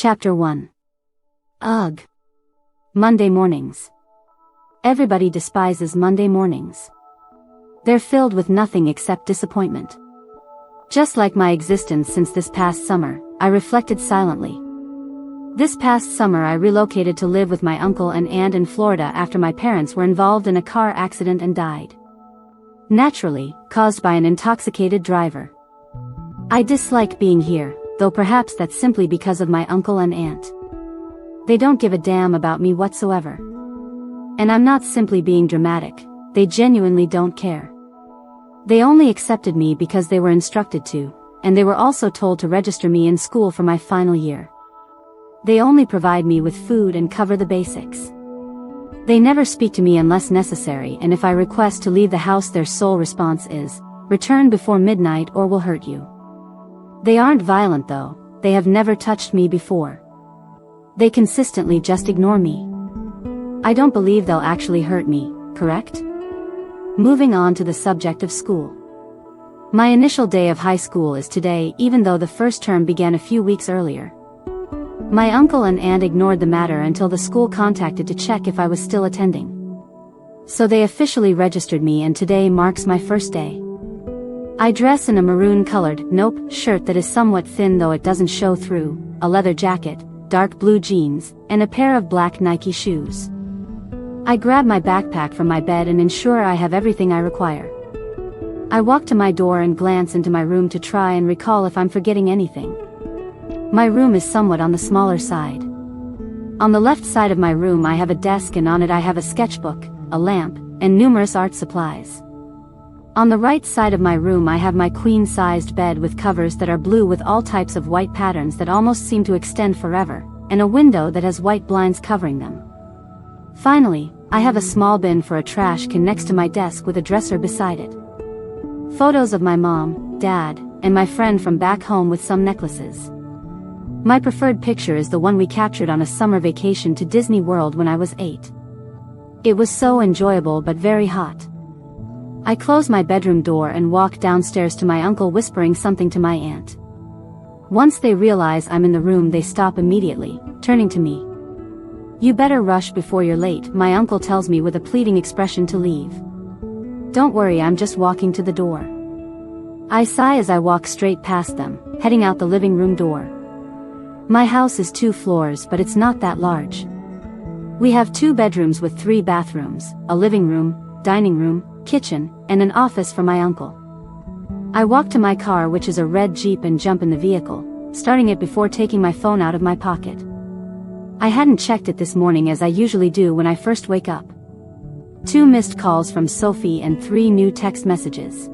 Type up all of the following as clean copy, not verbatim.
Chapter 1. Ugh. Monday mornings. Everybody despises Monday mornings. They're filled with nothing except disappointment. Just like my existence since this past summer, I reflected silently. This past summer I relocated to live with my uncle and aunt in Florida after my parents were involved in a car accident and died. Naturally, caused by an intoxicated driver. I dislike being here, though perhaps that's simply because of my uncle and aunt. They don't give a damn about me whatsoever. And I'm not simply being dramatic, they genuinely don't care. They only accepted me because they were instructed to, and they were also told to register me in school for my final year. They only provide me with food and cover the basics. They never speak to me unless necessary, and if I request to leave the house their sole response is, "Return before midnight or we'll hurt you." They aren't violent though, they have never touched me before. They consistently just ignore me. I don't believe they'll actually hurt me, correct? Moving on to the subject of school. My initial day of high school is today, even though the first term began a few weeks earlier. My uncle and aunt ignored the matter until the school contacted to check if I was still attending. So they officially registered me, and today marks my first day. I dress in a maroon-colored, shirt that is somewhat thin though it doesn't show through, a leather jacket, dark blue jeans, and a pair of black Nike shoes. I grab my backpack from my bed and ensure I have everything I require. I walk to my door and glance into my room to try and recall if I'm forgetting anything. My room is somewhat on the smaller side. On the left side of my room I have a desk, and on it I have a sketchbook, a lamp, and numerous art supplies. On the right side of my room I have my queen-sized bed with covers that are blue with all types of white patterns that almost seem to extend forever, and a window that has white blinds covering them. Finally, I have a small bin for a trash can next to my desk with a dresser beside it. Photos of my mom, dad, and my friend from back home with some necklaces. My preferred picture is the one we captured on a summer vacation to Disney World when I was 8. It was so enjoyable but very hot. I close my bedroom door and walk downstairs to my uncle, whispering something to my aunt. Once they realize I'm in the room they stop immediately, turning to me. "You better rush before you're late," my uncle tells me with a pleading expression to leave. "Don't worry, I'm just walking to the door." I sigh as I walk straight past them, heading out the living room door. My house is 2 floors, but it's not that large. We have 2 bedrooms with 3 bathrooms, a living room, dining room, kitchen, and an office for my uncle. I walk to my car, which is a red Jeep, and jump in the vehicle, starting it before taking my phone out of my pocket. I hadn't checked it this morning as I usually do when I first wake up. 2 missed calls from Sophie and 3 new text messages.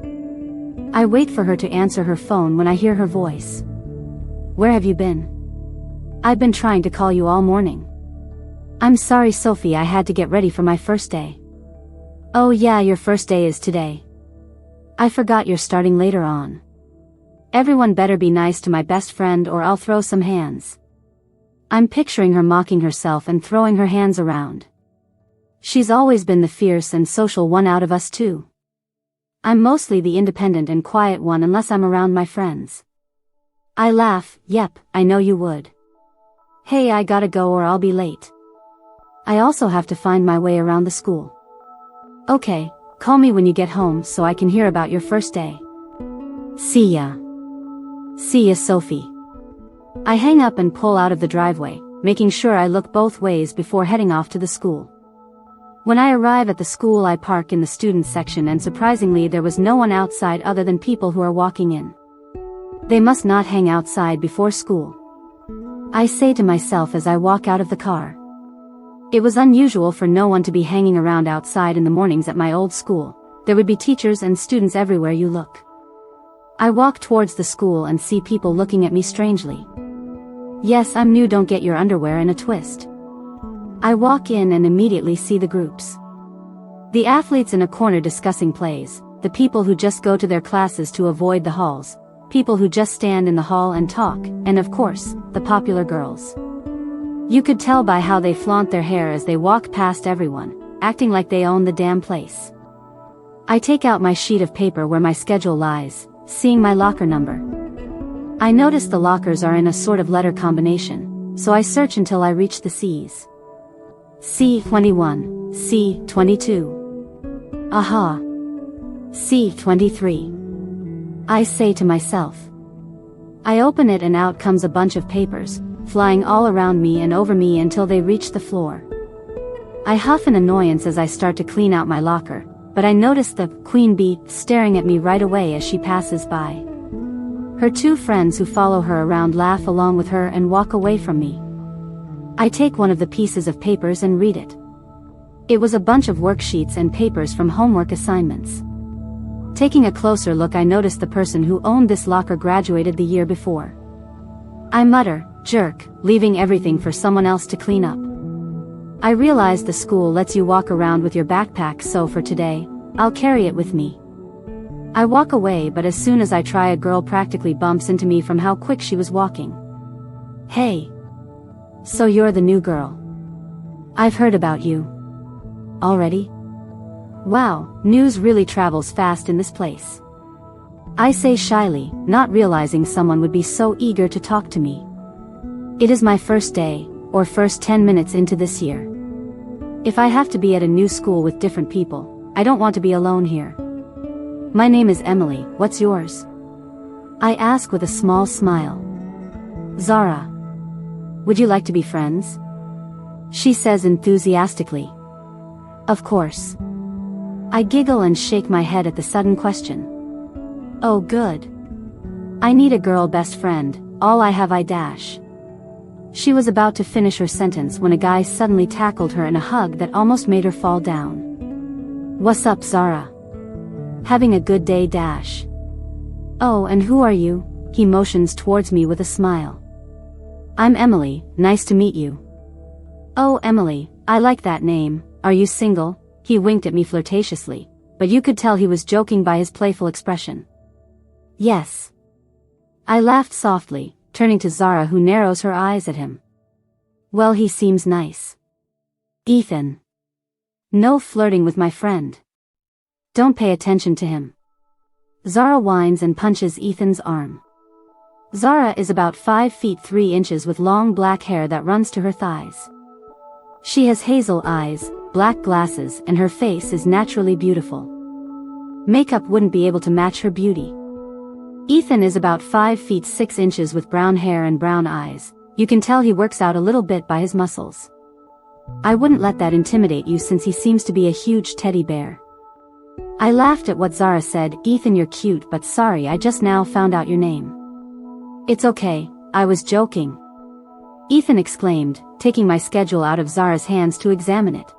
I wait for her to answer her phone when I hear her voice. "Where have you been? I've been trying to call you all morning." "I'm sorry, Sophie, I had to get ready for my first day." "Oh yeah, your first day is today. I forgot you're starting later on. Everyone better be nice to my best friend or I'll throw some hands." I'm picturing her mocking herself and throwing her hands around. She's always been the fierce and social one out of us too. I'm mostly the independent and quiet one unless I'm around my friends. I laugh. "Yep, I know you would. Hey, I gotta go or I'll be late. I also have to find my way around the school." "Okay, call me when you get home so I can hear about your first day." "See ya." "See ya, Sophie." I hang up and pull out of the driveway, making sure I look both ways before heading off to the school. When I arrive at the school I park in the students section, and surprisingly there was no one outside other than people who are walking in. They must not hang outside before school. I say to myself as I walk out of the car. It was unusual for no one to be hanging around outside in the mornings at my old school. There would be teachers and students everywhere you look. I walk towards the school and see people looking at me strangely. Yes, I'm new, don't get your underwear in a twist. I walk in and immediately see the groups. The athletes in a corner discussing plays, the people who just go to their classes to avoid the halls, people who just stand in the hall and talk, and of course, the popular girls. You could tell by how they flaunt their hair as they walk past everyone, acting like they own the damn place. I take out my sheet of paper where my schedule lies, seeing my locker number. I notice the lockers are in a sort of letter combination, so I search until I reach the C's. C21, C22. Aha. C23. I say to myself. I open it and out comes a bunch of papers, flying all around me and over me until they reach the floor. I huff in annoyance as I start to clean out my locker, but I notice the queen bee staring at me right away as she passes by. Her two friends who follow her around laugh along with her and walk away from me. I take one of the pieces of papers and read it. It was a bunch of worksheets and papers from homework assignments. Taking a closer look, I notice the person who owned this locker graduated the year before. I mutter, jerk, leaving everything for someone else to clean up. I realize the school lets you walk around with your backpack, so for today, I'll carry it with me. I walk away, but as soon as I try, a girl practically bumps into me from how quick she was walking. Hey. So you're the new girl. I've heard about you. Already? Wow, news really travels fast in this place. I say shyly, not realizing someone would be so eager to talk to me. It is my first day, or first 10 minutes into this year. If I have to be at a new school with different people, I don't want to be alone here. My name is Emily, what's yours? I ask with a small smile. Zara. Would you like to be friends? She says enthusiastically. Of course. I giggle and shake my head at the sudden question. Oh good. I need a girl best friend, all I have I dash. She was about to finish her sentence when a guy suddenly tackled her in a hug that almost made her fall down. What's up, Zara? Having a good day dash. Oh, and who are you? He motions towards me with a smile. I'm Emily, nice to meet you. Oh, Emily, I like that name. Are you single? He winked at me flirtatiously, but you could tell he was joking by his playful expression. Yes. I laughed softly, turning to Zara, who narrows her eyes at him. Well, he seems nice. Ethan. No flirting with my friend. Don't pay attention to him. Zara whines and punches Ethan's arm. Zara is about 5 feet 3 inches with long black hair that runs to her thighs. She has hazel eyes, black glasses, and her face is naturally beautiful. Makeup wouldn't be able to match her beauty. Ethan is about 5 feet 6 inches with brown hair and brown eyes. You can tell he works out a little bit by his muscles. I wouldn't let that intimidate you since he seems to be a huge teddy bear. I laughed at what Zara said. Ethan, you're cute, but sorry, I just now found out your name. It's okay, I was joking. Ethan exclaimed, taking my schedule out of Zara's hands to examine it.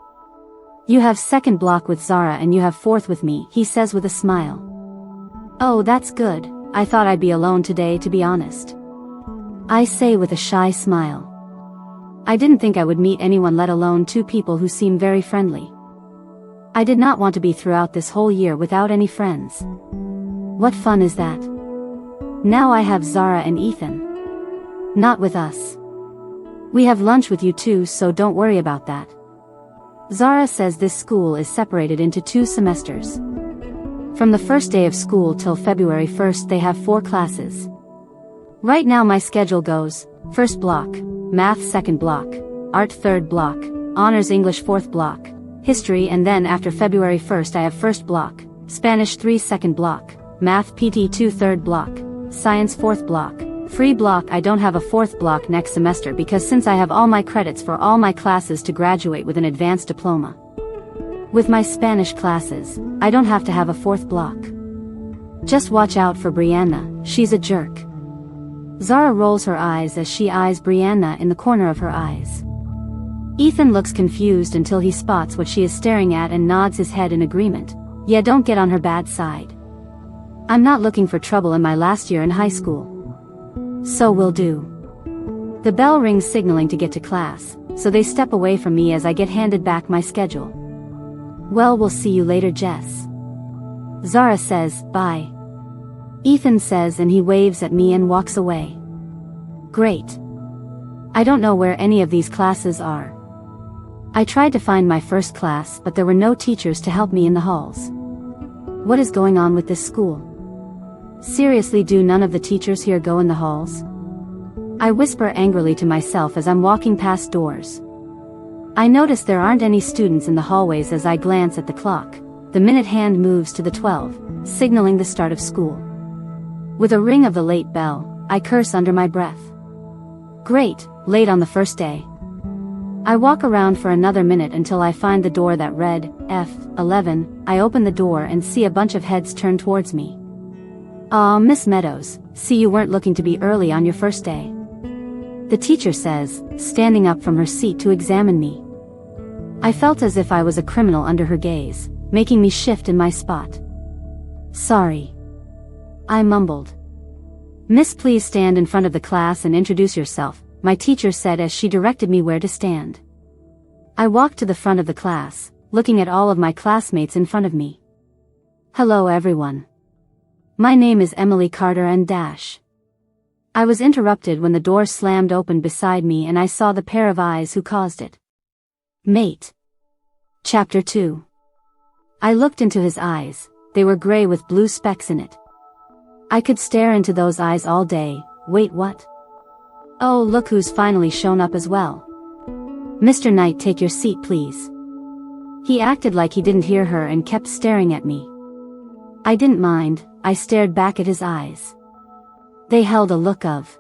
You have second block with Zara and you have fourth with me, he says with a smile. Oh, that's good. I thought I'd be alone today, to be honest. I say with a shy smile. I didn't think I would meet anyone, let alone two people who seem very friendly. I did not want to be throughout this whole year without any friends. What fun is that? Now I have Zara and Ethan. Not with us. We have lunch with you too, so don't worry about that. Zara says this school is separated into 2 semesters. From the first day of school till February 1st they have 4 classes. Right now my schedule goes, first block, math second block, art third block, honors English fourth block, history, and then after February 1st I have first block, Spanish 3 second block, math PT 2 third block, science fourth block, free block. I don't have a fourth block next semester because since I have all my credits for all my classes to graduate with an advanced diploma. With my Spanish classes, I don't have to have a fourth block. Just watch out for Brianna, she's a jerk. Zara rolls her eyes as she eyes Brianna in the corner of her eyes. Ethan looks confused until he spots what she is staring at and nods his head in agreement. Yeah, don't get on her bad side. I'm not looking for trouble in my last year in high school. So will do. The bell rings signaling to get to class, so they step away from me as I get handed back my schedule. Well, we'll see you later, Jess. Zara says, bye. Ethan says, and he waves at me and walks away. Great. I don't know where any of these classes are. I tried to find my first class, but there were no teachers to help me in the halls. What is going on with this school? Seriously, do none of the teachers here go in the halls? I whisper angrily to myself as I'm walking past doors. I notice there aren't any students in the hallways as I glance at the clock. The minute hand moves to the 12, signaling the start of school. With a ring of the late bell, I curse under my breath. Great, late on the first day. I walk around for another minute until I find the door that read, F11. I open the door and see a bunch of heads turn towards me. "Aw, Miss Meadows, see you weren't looking to be early on your first day," the teacher says, standing up from her seat to examine me. I felt as if I was a criminal under her gaze, making me shift in my spot. "Sorry," I mumbled. "Miss, please stand in front of the class and introduce yourself," my teacher said as she directed me where to stand. I walked to the front of the class, looking at all of my classmates in front of me. "Hello everyone. My name is Emily Carter and dash." I was interrupted when the door slammed open beside me and I saw the pair of eyes who caused it. Mate. Chapter 2. I looked into his eyes. They were gray with blue specks in it. I could stare into those eyes all day. Wait, what? Oh, look who's finally shown up as well. "Mr. Knight, take your seat please." He acted like he didn't hear her and kept staring at me. I didn't mind. I stared back at his eyes. They held a look of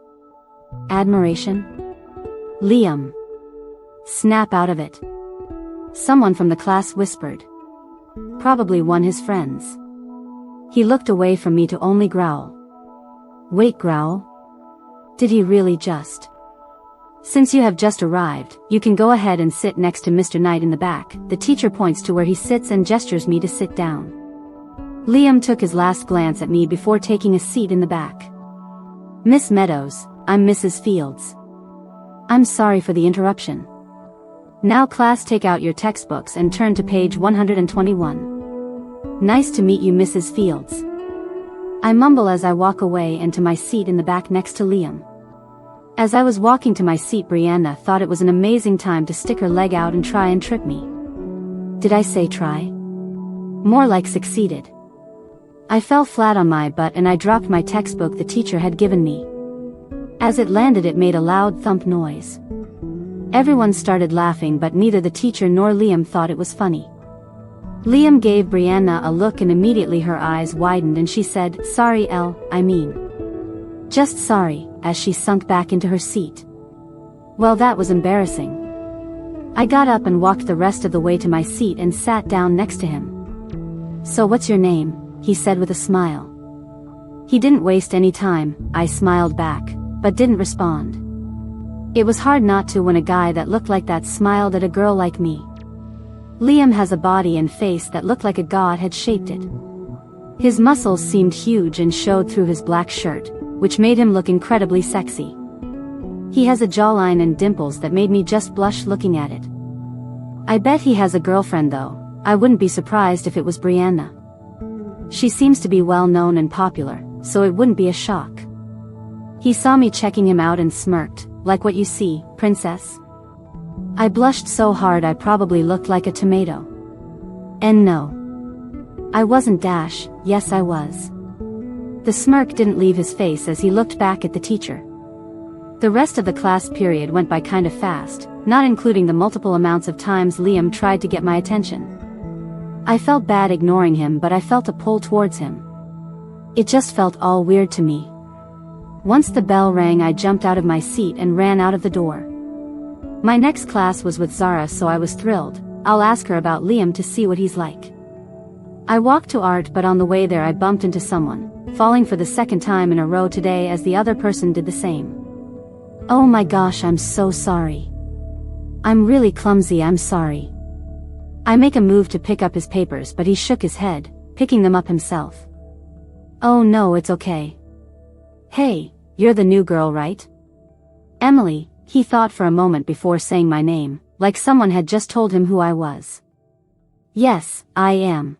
admiration. "Liam. Snap out of it," someone from the class whispered. Probably one of his friends. He looked away from me to only growl. Wait, growl? Did he really just? "Since you have just arrived, you can go ahead and sit next to Mr. Knight in the back." The teacher points to where he sits and gestures me to sit down. Liam took his last glance at me before taking a seat in the back. "Miss Meadows, I'm Mrs. Fields." "I'm sorry for the interruption. Now class, take out your textbooks and turn to page 121. "Nice to meet you, Mrs. Fields." I mumble as I walk away and to my seat in the back next to Liam. As I was walking to my seat, Brianna thought it was an amazing time to stick her leg out and try and trip me. Did I say try? More like succeeded. I fell flat on my butt and I dropped my textbook the teacher had given me. As it landed, it made a loud thump noise. Everyone started laughing, but neither the teacher nor Liam thought it was funny. Liam gave Brianna a look and immediately her eyes widened and she said, "Sorry, Elle, I mean. Just sorry," as she sunk back into her seat. Well, that was embarrassing. I got up and walked the rest of the way to my seat and sat down next to him. "So what's your name?" he said with a smile. He didn't waste any time. I smiled back, but didn't respond. It was hard not to when a guy that looked like that smiled at a girl like me. Liam has a body and face that looked like a god had shaped it. His muscles seemed huge and showed through his black shirt, which made him look incredibly sexy. He has a jawline and dimples that made me just blush looking at it. I bet he has a girlfriend though. I wouldn't be surprised if it was Brianna. She seems to be well known and popular, so it wouldn't be a shock. He saw me checking him out and smirked, "Like what you see, princess?" I blushed so hard I probably looked like a tomato. And no, I wasn't dash. Yes, I was. The smirk didn't leave his face as he looked back at the teacher. The rest of the class period went by kind of fast, not including the multiple amounts of times Liam tried to get my attention. I felt bad ignoring him, but I felt a pull towards him. It just felt all weird to me. Once the bell rang, I jumped out of my seat and ran out of the door. My next class was with Zara, so I was thrilled. I'll ask her about Liam to see what he's like. I walked to art, but on the way there I bumped into someone, falling for the second time in a row today as the other person did the same. "Oh my gosh, I'm so sorry. I'm really clumsy, I'm sorry." I make a move to pick up his papers, but he shook his head, picking them up himself. "Oh no, it's okay. Hey, you're the new girl, right?" "Emily," he thought for a moment before saying my name, like someone had just told him who I was. "Yes, I am."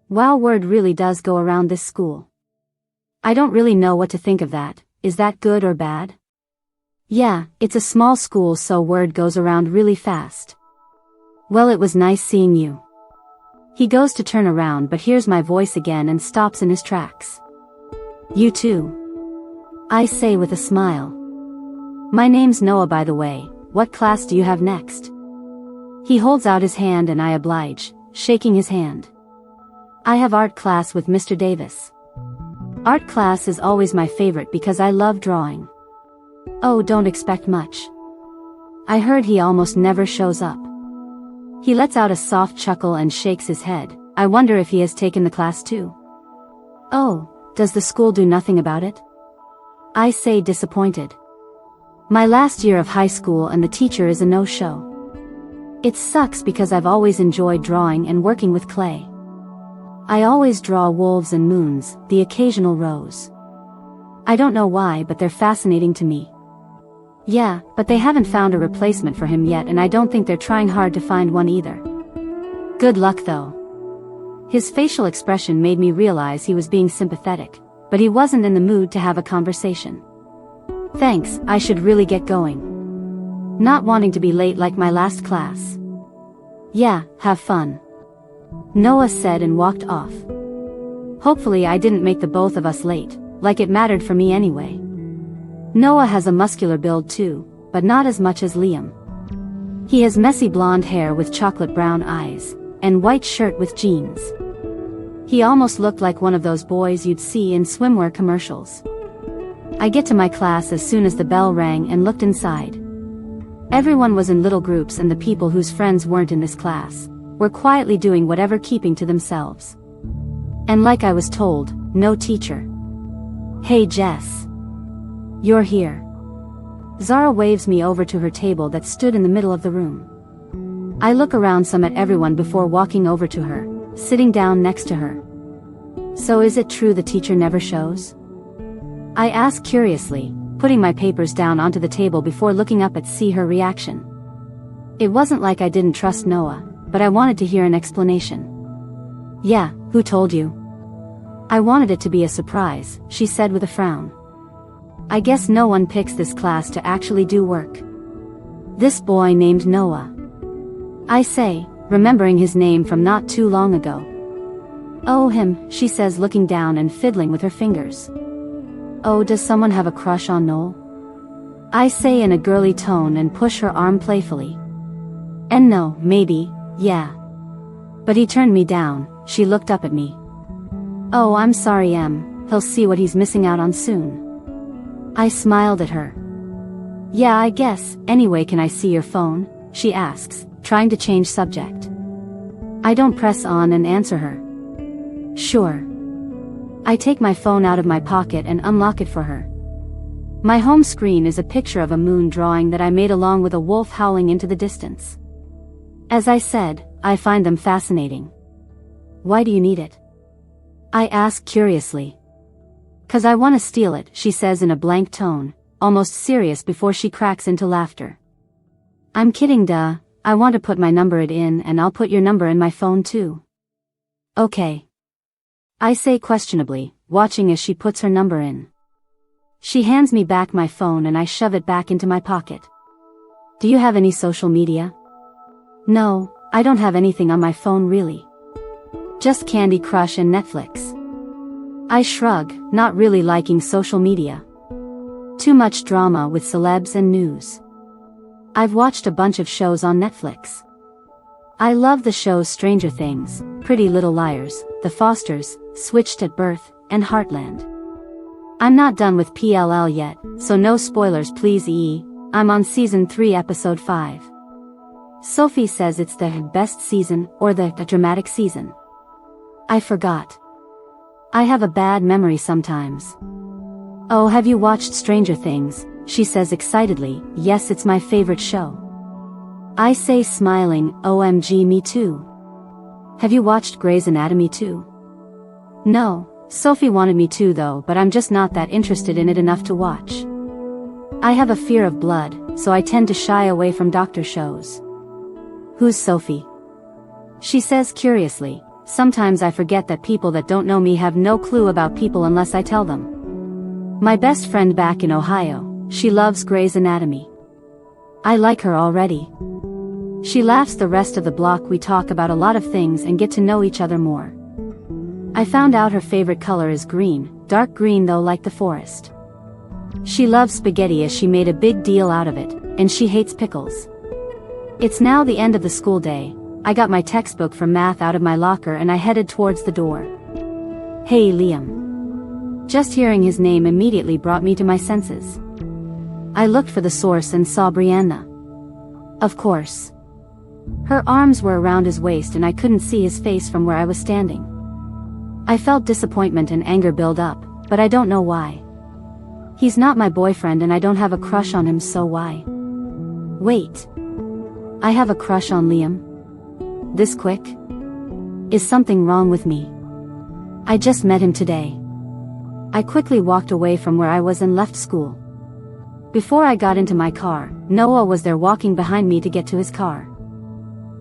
Wow, word really does go around this school. I don't really know what to think of that. Is that good or bad? Yeah, it's a small school, so word goes around really fast. "Well, it was nice seeing you." He goes to turn around but hears my voice again and stops in his tracks. "You too," I say with a smile. My name's Noah, by the way. What class do you have next? He holds out his hand and I oblige, shaking his hand. I have art class with Mr. Davis. Art class is always my favorite because I love drawing. Oh, don't expect much. I heard he almost never shows up. He lets out a soft chuckle and shakes his head. I wonder if he has taken the class too. Oh, does the school do nothing about it? I say, disappointed. My last year of high school and the teacher is a no-show. It sucks because I've always enjoyed drawing and working with clay. I always draw wolves and moons, the occasional rose. I don't know why, but they're fascinating to me. Yeah, but they haven't found a replacement for him yet, and I don't think they're trying hard to find one either. Good luck though. His facial expression made me realize he was being sympathetic, but he wasn't in the mood to have a conversation. Thanks, I should really get going. Not wanting to be late like my last class. Yeah, have fun. Noah said and walked off. Hopefully I didn't make the both of us late, like it mattered for me anyway. Noah has a muscular build too, but not as much as Liam. He has messy blonde hair with chocolate brown eyes, and white shirt with jeans. He almost looked like one of those boys you'd see in swimwear commercials. I get to my class as soon as the bell rang and looked inside. Everyone was in little groups, and the people whose friends weren't in this class were quietly doing whatever, keeping to themselves. And like I was told, no teacher. Hey Jess. You're here. Zara waves me over to her table that stood in the middle of the room. I look around some at everyone before walking over to her, sitting down next to her. So is it true the teacher never shows? I ask curiously, putting my papers down onto the table before looking up at see her reaction. It wasn't like I didn't trust Noah, but I wanted to hear an explanation. Yeah, who told you? I wanted it to be a surprise, she said with a frown. I guess no one picks this class to actually do work. This boy named Noah. I say, remembering his name from not too long ago. Oh, him, she says, looking down and fiddling with her fingers. Oh, does someone have a crush on Noel? I say in a girly tone and push her arm playfully. And no, maybe, yeah. But he turned me down. She looked up at me. Oh, I'm sorry, Em, he'll see what he's missing out on soon. I smiled at her. Yeah, I guess. Anyway, can I see your phone? She asks, trying to change subject. I don't press on and answer her. Sure. I take my phone out of my pocket and unlock it for her. My home screen is a picture of a moon drawing that I made along with a wolf howling into the distance. As I said, I find them fascinating. Why do you need it? I ask curiously. 'Cause I want to steal it, she says in a blank tone, almost serious before she cracks into laughter. I'm kidding, duh. I want to put my number in, and I'll put your number in my phone too. Okay. I say questionably, watching as she puts her number in. She hands me back my phone and I shove it back into my pocket. Do you have any social media? No, I don't have anything on my phone really. Just Candy Crush and Netflix. I shrug, not really liking social media. Too much drama with celebs and news. I've watched a bunch of shows on Netflix. I love the shows Stranger Things, Pretty Little Liars, The Fosters, Switched at Birth, and Heartland. I'm not done with PLL yet, so no spoilers please. I'm on season 3 episode 5. Sophie says it's the best season, or the dramatic season. I forgot. I have a bad memory sometimes. Oh, have you watched Stranger Things? She says excitedly. Yes, it's my favorite show. I say smiling, OMG, me too. Have you watched Grey's Anatomy too? No, Sophie wanted me to though, but I'm just not that interested in it enough to watch. I have a fear of blood, so I tend to shy away from doctor shows. Who's Sophie? She says curiously. Sometimes I forget that people that don't know me have no clue about people unless I tell them. My best friend back in Ohio, she loves Grey's Anatomy. I like her already. She laughs. The rest of the block we talk about a lot of things and get to know each other more. I found out her favorite color is green, dark green though, like the forest. She loves spaghetti as she made a big deal out of it, and she hates pickles. It's now the end of the school day. I got my textbook from math out of my locker and I headed towards the door. Hey Liam. Just hearing his name immediately brought me to my senses. I looked for the source and saw Brianna. Of course. Her arms were around his waist and I couldn't see his face from where I was standing. I felt disappointment and anger build up, but I don't know why. He's not my boyfriend and I don't have a crush on him, so why? Wait. I have a crush on Liam? This quick? Is something wrong with me? I just met him today. I quickly walked away from where I was and left school. Before I got into my car, Noah was there walking behind me to get to his car.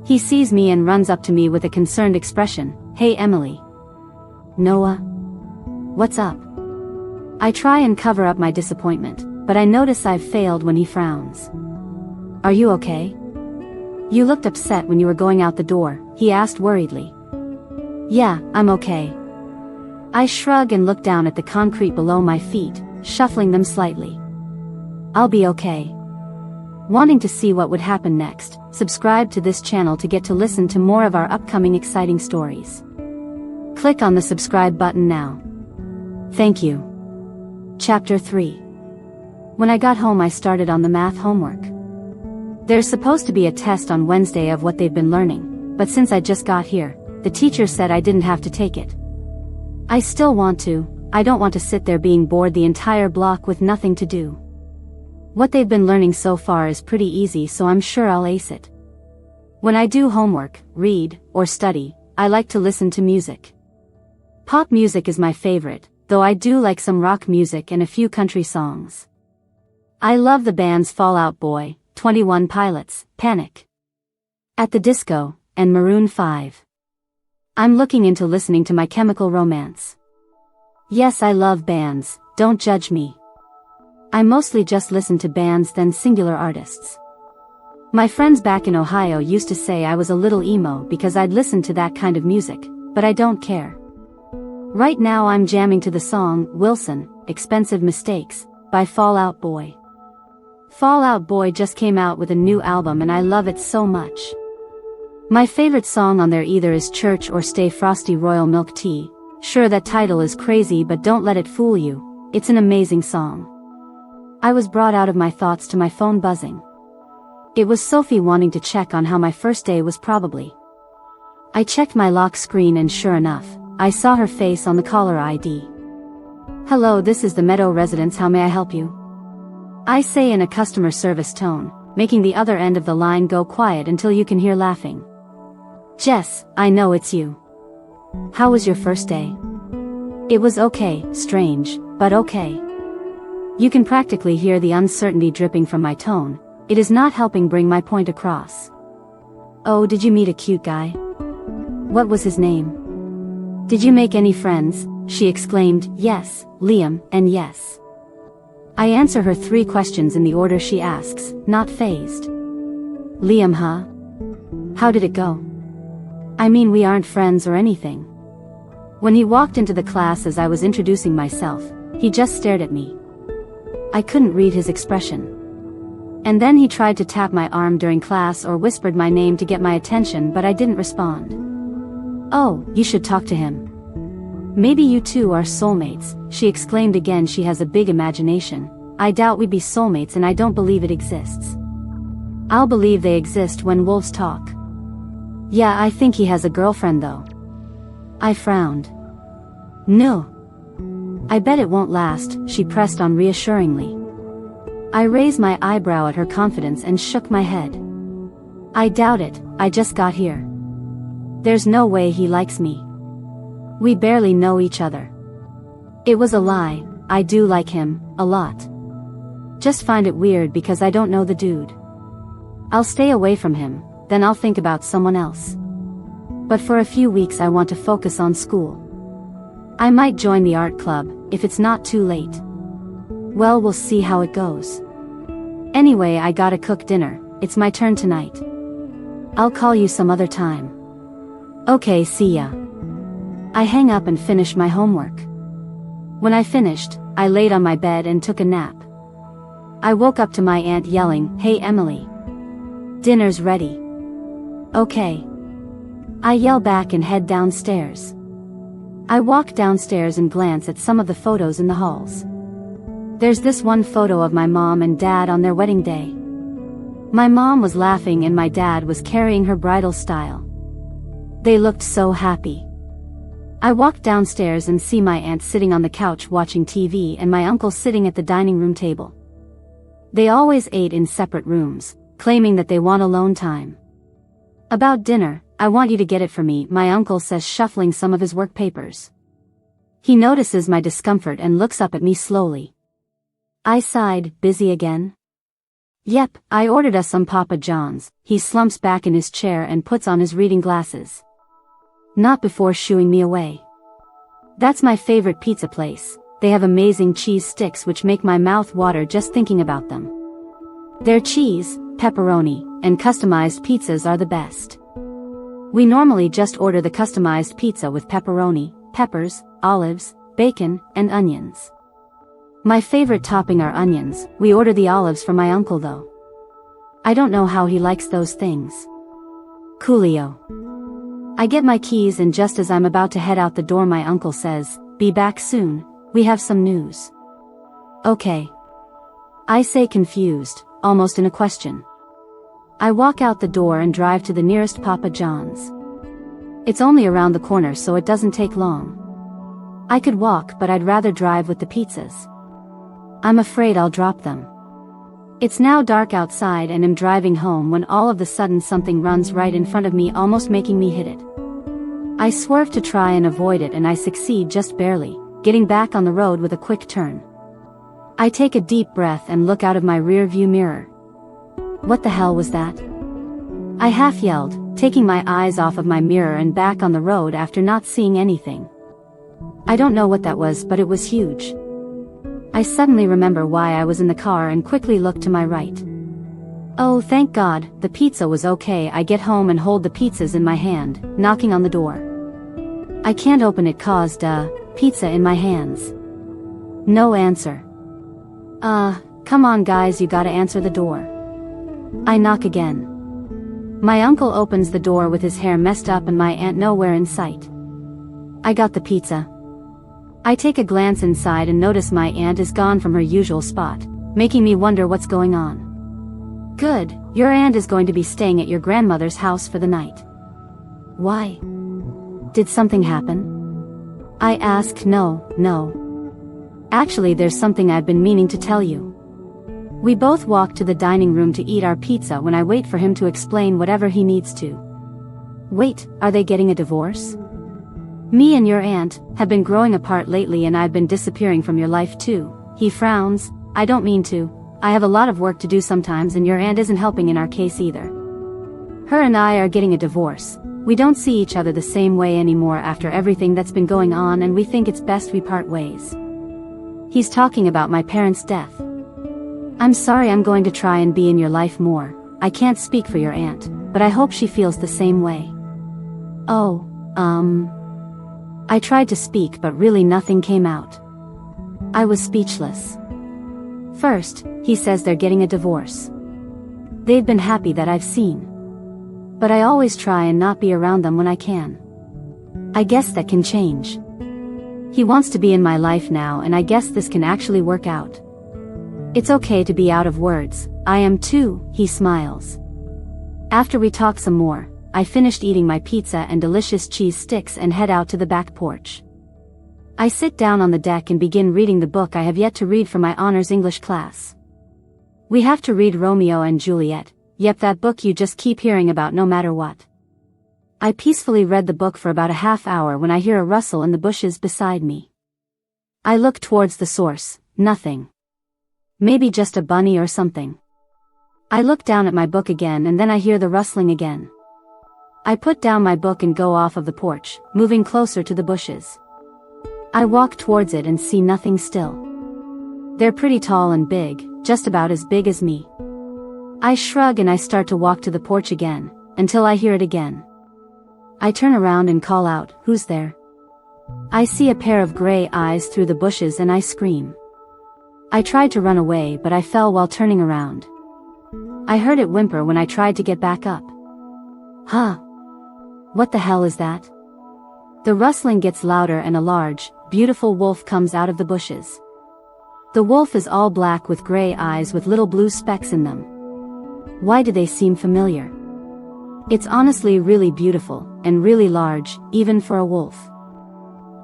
He sees me and runs up to me with a concerned expression. Hey Emily. Noah? What's up? I try and cover up my disappointment, but I notice I've failed when he frowns. Are you okay? You looked upset when you were going out the door, he asked worriedly. Yeah, I'm okay. I shrug and look down at the concrete below my feet, shuffling them slightly. I'll be okay. Wanting to see what would happen next, subscribe to this channel to get to listen to more of our upcoming exciting stories. Click on the subscribe button now. Thank you. Chapter 3. When I got home I started on the math homework. There's supposed to be a test on Wednesday of what they've been learning, but since I just got here, the teacher said I didn't have to take it. I still want to. I don't want to sit there being bored the entire block with nothing to do. What they've been learning so far is pretty easy, so I'm sure I'll ace it. When I do homework, read, or study, I like to listen to music. Pop music is my favorite, though I do like some rock music and a few country songs. I love the bands Fall Out Boy, 21 Pilots, Panic at the Disco, and Maroon 5. I'm looking into listening to My Chemical Romance. Yes, I love bands, don't judge me. I mostly just listen to bands than singular artists. My friends back in Ohio used to say I was a little emo because I'd listen to that kind of music, but I don't care. Right now I'm jamming to the song, Wilson, Expensive Mistakes, by Fall Out Boy. Fall Out Boy just came out with a new album and I love it so much. My favorite song on there either is Church or Stay Frosty Royal Milk Tea. Sure, that title is crazy, but don't let it fool you, it's an amazing song. I was brought out of my thoughts to my phone buzzing. It was Sophie wanting to check on how my first day was probably. I checked my lock screen and sure enough, I saw her face on the caller ID. Hello, this is the Meadow Residence, how may I help you? I say in a customer service tone, making the other end of the line go quiet until you can hear laughing. Jess, I know it's you. How was your first day? It was okay, strange, but okay. You can practically hear the uncertainty dripping from my tone. It is not helping bring my point across. Oh, did you meet a cute guy? What was his name? Did you make any friends? She exclaimed, yes, Liam, and yes. I answer her 3 questions in the order she asks, not fazed. Liam, huh? How did it go? I mean, we aren't friends or anything. When he walked into the class as I was introducing myself, he just stared at me. I couldn't read his expression. And then he tried to tap my arm during class or whispered my name to get my attention, but I didn't respond. Oh, you should talk to him. Maybe you two are soulmates, she exclaimed again. She has a big imagination. I doubt we'd be soulmates and I don't believe it exists. I'll believe they exist when wolves talk. Yeah, I think he has a girlfriend though. I frowned. No. I bet it won't last, she pressed on reassuringly. I raised my eyebrow at her confidence and shook my head. I doubt it, I just got here. There's no way he likes me. We barely know each other. It was a lie, I do like him, a lot. Just find it weird because I don't know the dude. I'll stay away from him, then I'll think about someone else. But for a few weeks I want to focus on school. I might join the art club, if it's not too late. Well, we'll see how it goes. Anyway, I gotta cook dinner, it's my turn tonight. I'll call you some other time. Okay, see ya. I hang up and finish my homework. When I finished, I laid on my bed and took a nap. I woke up to my aunt yelling, "Hey Emily! Dinner's ready." "Okay." I yell back and head downstairs. I walk downstairs and glance at some of the photos in the halls. There's this one photo of my mom and dad on their wedding day. My mom was laughing and my dad was carrying her bridal style. They looked so happy. I walk downstairs and see my aunt sitting on the couch watching TV and my uncle sitting at the dining room table. They always ate in separate rooms, claiming that they want alone time. About dinner, "I want you to get it for me," my uncle says, shuffling some of his work papers. He notices my discomfort and looks up at me slowly. I sighed, "Busy again?" "Yep, I ordered us some Papa John's." He slumps back in his chair and puts on his reading glasses. Not before shooing me away. "That's my favorite pizza place. They have amazing cheese sticks which make my mouth water just thinking about them. Their cheese, pepperoni, and customized pizzas are the best. We normally just order the customized pizza with pepperoni, peppers, olives, bacon, and onions. My favorite topping are onions. We order the olives for my uncle though. I don't know how he likes those things. Coolio." I get my keys and just as I'm about to head out the door my uncle says, "Be back soon, we have some news." "Okay." I say, confused, almost in a question. I walk out the door and drive to the nearest Papa John's. It's only around the corner so it doesn't take long. I could walk but I'd rather drive with the pizzas. I'm afraid I'll drop them. It's now dark outside and I'm driving home when all of a sudden something runs right in front of me, almost making me hit it. I swerve to try and avoid it and I succeed just barely, getting back on the road with a quick turn. I take a deep breath and look out of my rear view mirror. What the hell was that? I half yelled, taking my eyes off of my mirror and back on the road after not seeing anything. I don't know what that was, but it was huge. I suddenly remember why I was in the car and quickly look to my right. Oh, thank God, the pizza was okay. I get home and hold the pizzas in my hand, knocking on the door. I can't open it cause pizza in my hands. No answer. Come on guys, you gotta answer the door. I knock again. My uncle opens the door with his hair messed up and my aunt nowhere in sight. I got the pizza. I take a glance inside and notice my aunt is gone from her usual spot, making me wonder what's going on. Good, your aunt is going to be staying at your grandmother's house for the night. Why? Did something happen? I ask. No. Actually, there's something I've been meaning to tell you. We both walk to the dining room to eat our pizza when I wait for him to explain whatever he needs to. Wait, are they getting a divorce? Me and your aunt have been growing apart lately and I've been disappearing from your life too. He frowns. I don't mean to. I have a lot of work to do sometimes and your aunt isn't helping in our case either. Her and I are getting a divorce. We don't see each other the same way anymore after everything that's been going on and we think it's best we part ways. He's talking about my parents' death. I'm sorry, I'm going to try and be in your life more. I can't speak for your aunt, but I hope she feels the same way. Oh, I tried to speak but really nothing came out. I was speechless. First, he says they're getting a divorce. They've been happy that I've seen. But I always try and not be around them when I can. I guess that can change. He wants to be in my life now and I guess this can actually work out. It's okay to be out of words, I am too, he smiles. After we talk some more, I finished eating my pizza and delicious cheese sticks and head out to the back porch. I sit down on the deck and begin reading the book I have yet to read for my honors English class. We have to read Romeo and Juliet, yep, that book you just keep hearing about no matter what. I peacefully read the book for about a half hour when I hear a rustle in the bushes beside me. I look towards the source, nothing. Maybe just a bunny or something. I look down at my book again and then I hear the rustling again. I put down my book and go off of the porch, moving closer to the bushes. I walk towards it and see nothing still. They're pretty tall and big, just about as big as me. I shrug and I start to walk to the porch again, until I hear it again. I turn around and call out, "Who's there?" I see a pair of gray eyes through the bushes and I scream. I tried to run away, but I fell while turning around. I heard it whimper when I tried to get back up. Huh? What the hell is that? The rustling gets louder and a large, beautiful wolf comes out of the bushes. The wolf is all black with gray eyes with little blue specks in them. Why do they seem familiar? It's honestly really beautiful, and really large, even for a wolf.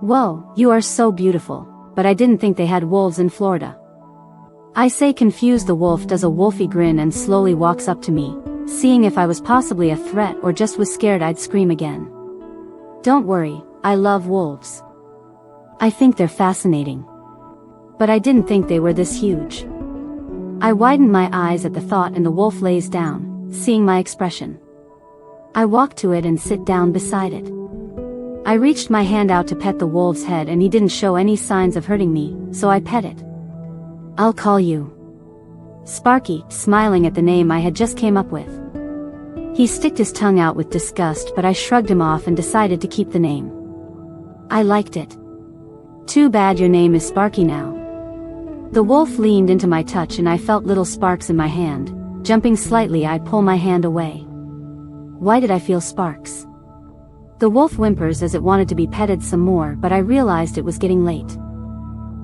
Whoa, you are so beautiful, but I didn't think they had wolves in Florida. I say confused. The wolf does a wolfy grin and slowly walks up to me, seeing if I was possibly a threat or just was scared I'd scream again. Don't worry, I love wolves. I think they're fascinating. But I didn't think they were this huge. I widened my eyes at the thought and the wolf lays down, seeing my expression. I walk to it and sit down beside it. I reached my hand out to pet the wolf's head and he didn't show any signs of hurting me, so I pet it. I'll call you Sparky, smiling at the name I had just came up with. He sticked his tongue out with disgust, but I shrugged him off and decided to keep the name. I liked it. Too bad your name is Sparky now. The wolf leaned into my touch and I felt little sparks in my hand. Jumping slightly, I pull my hand away. Why did I feel sparks? The wolf whimpers as it wanted to be petted some more, but I realized it was getting late.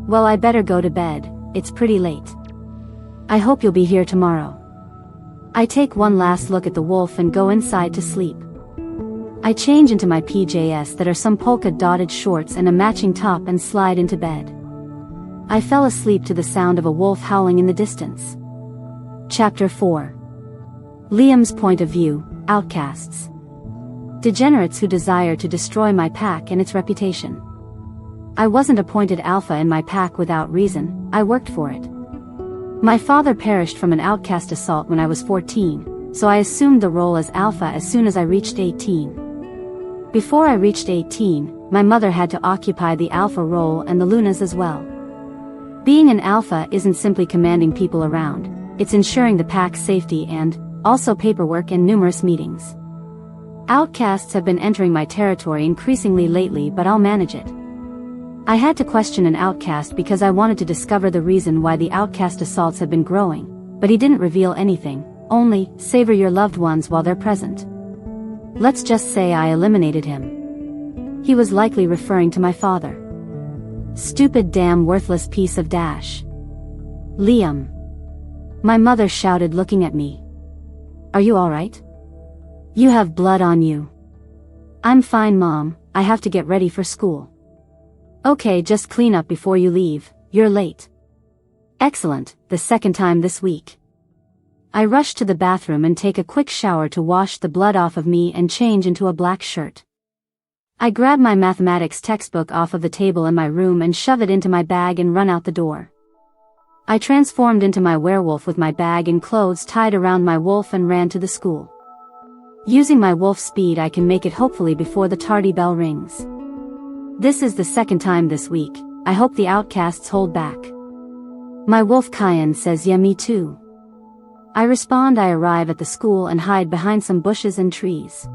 Well, I better go to bed, it's pretty late. I hope you'll be here tomorrow. I take one last look at the wolf and go inside to sleep. I change into my PJs that are some polka-dotted shorts and a matching top and slide into bed. I fell asleep to the sound of a wolf howling in the distance. Chapter 4. Liam's point of view, outcasts. Degenerates who desire to destroy my pack and its reputation. I wasn't appointed alpha in my pack without reason, I worked for it. My father perished from an outcast assault when I was 14, so I assumed the role as alpha as soon as I reached 18. Before I reached 18, my mother had to occupy the alpha role and the Lunas as well. Being an alpha isn't simply commanding people around, it's ensuring the pack's safety and, also paperwork and numerous meetings. Outcasts have been entering my territory increasingly lately, but I'll manage it. I had to question an outcast because I wanted to discover the reason why the outcast assaults have been growing, but he didn't reveal anything, only, savor your loved ones while they're present. Let's just say I eliminated him. He was likely referring to my father. Stupid damn worthless piece of dash. Liam. My mother shouted, looking at me. Are you alright? You have blood on you. I'm fine, Mom, I have to get ready for school. Okay, just clean up before you leave, you're late. Excellent, the second time this week. I rush to the bathroom and take a quick shower to wash the blood off of me and change into a black shirt. I grab my mathematics textbook off of the table in my room and shove it into my bag and run out the door. I transformed into my werewolf with my bag and clothes tied around my wolf and ran to the school. Using my wolf speed, I can make it hopefully before the tardy bell rings. This is the second time this week, I hope the outcasts hold back. My wolf Kyan says yeah, me too. I respond. I arrive at the school and hide behind some bushes and trees.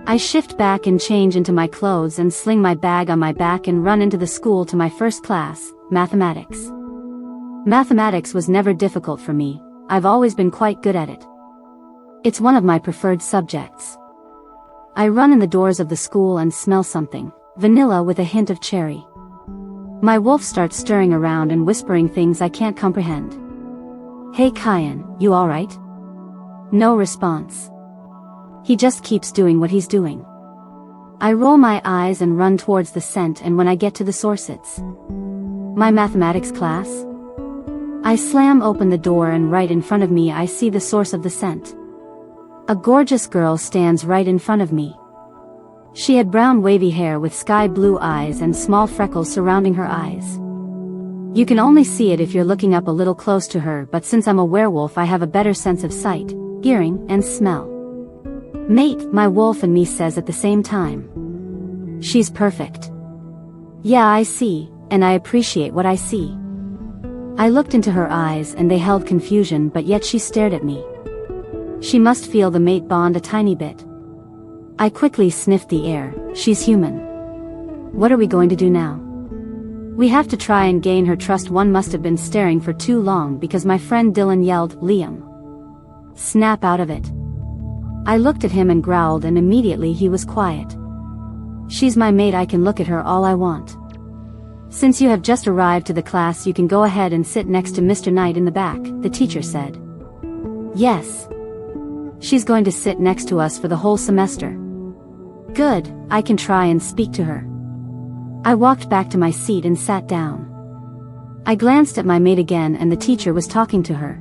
I shift back and change into my clothes and sling my bag on my back and run into the school to my first class, mathematics. Mathematics was never difficult for me, I've always been quite good at it. It's one of my preferred subjects. I run in the doors of the school and smell something, vanilla with a hint of cherry. My wolf starts stirring around and whispering things I can't comprehend. Hey Kyan, you alright? No response. He just keeps doing what he's doing. I roll my eyes and run towards the scent, and when I get to the source, it's my mathematics class. I slam open the door and right in front of me I see the source of the scent. A gorgeous girl stands right in front of me. She had brown wavy hair with sky blue eyes and small freckles surrounding her eyes. You can only see it if you're looking up a little close to her, but since I'm a werewolf I have a better sense of sight, hearing, and smell. Mate, my wolf and me says at the same time. She's perfect. Yeah, I see, and I appreciate what I see. I looked into her eyes and they held confusion, but yet she stared at me. She must feel the mate bond a tiny bit. I quickly sniffed the air. She's human. What are we going to do now? We have to try and gain her trust. One must have been staring for too long because my friend Dylan yelled, "Liam! Snap out of it." I looked at him and growled, and immediately he was quiet. "She's my mate, I can look at her all I want." "Since you have just arrived to the class, you can go ahead and sit next to Mr. Knight in the back," the teacher said. "Yes. She's going to sit next to us for the whole semester." "Good, I can try and speak to her." I walked back to my seat and sat down. I glanced at my mate again, and the teacher was talking to her.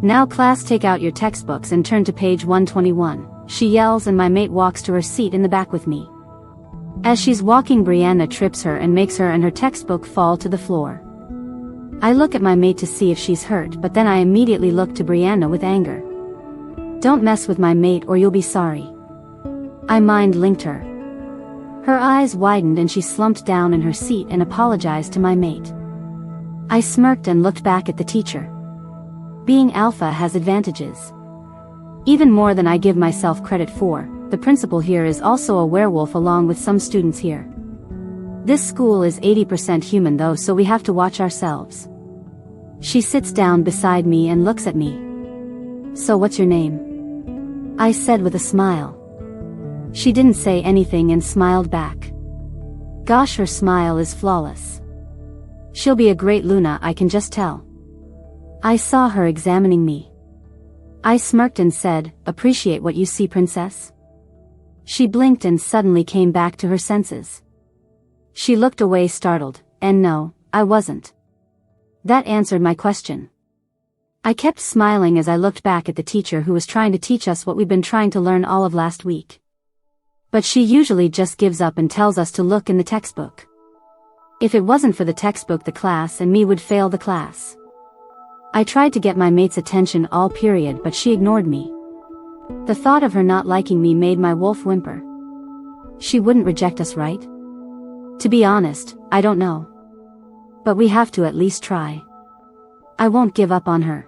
"Now class, take out your textbooks and turn to page 121, she yells, and my mate walks to her seat in the back with me. As she's walking, Brianna trips her and makes her and her textbook fall to the floor. I look at my mate to see if she's hurt, but then I immediately look to Brianna with anger. "Don't mess with my mate or you'll be sorry." I mind-linked her. Her eyes widened and she slumped down in her seat and apologized to my mate. I smirked and looked back at the teacher. Being alpha has advantages. Even more than I give myself credit for. The principal here is also a werewolf along with some students here. This school is 80% human though, so we have to watch ourselves. She sits down beside me and looks at me. "So what's your name?" I said with a smile. She didn't say anything and smiled back. Gosh, her smile is flawless. She'll be a great Luna, I can just tell. I saw her examining me. I smirked and said, "Appreciate what you see, princess." She blinked and suddenly came back to her senses. She looked away startled, and no, I wasn't. That answered my question. I kept smiling as I looked back at the teacher who was trying to teach us what we'd been trying to learn all of last week. But she usually just gives up and tells us to look in the textbook. If it wasn't for the textbook, the class and me would fail the class. I tried to get my mate's attention all period, but she ignored me. The thought of her not liking me made my wolf whimper. She wouldn't reject us, right? To be honest, I don't know. But we have to at least try. I won't give up on her.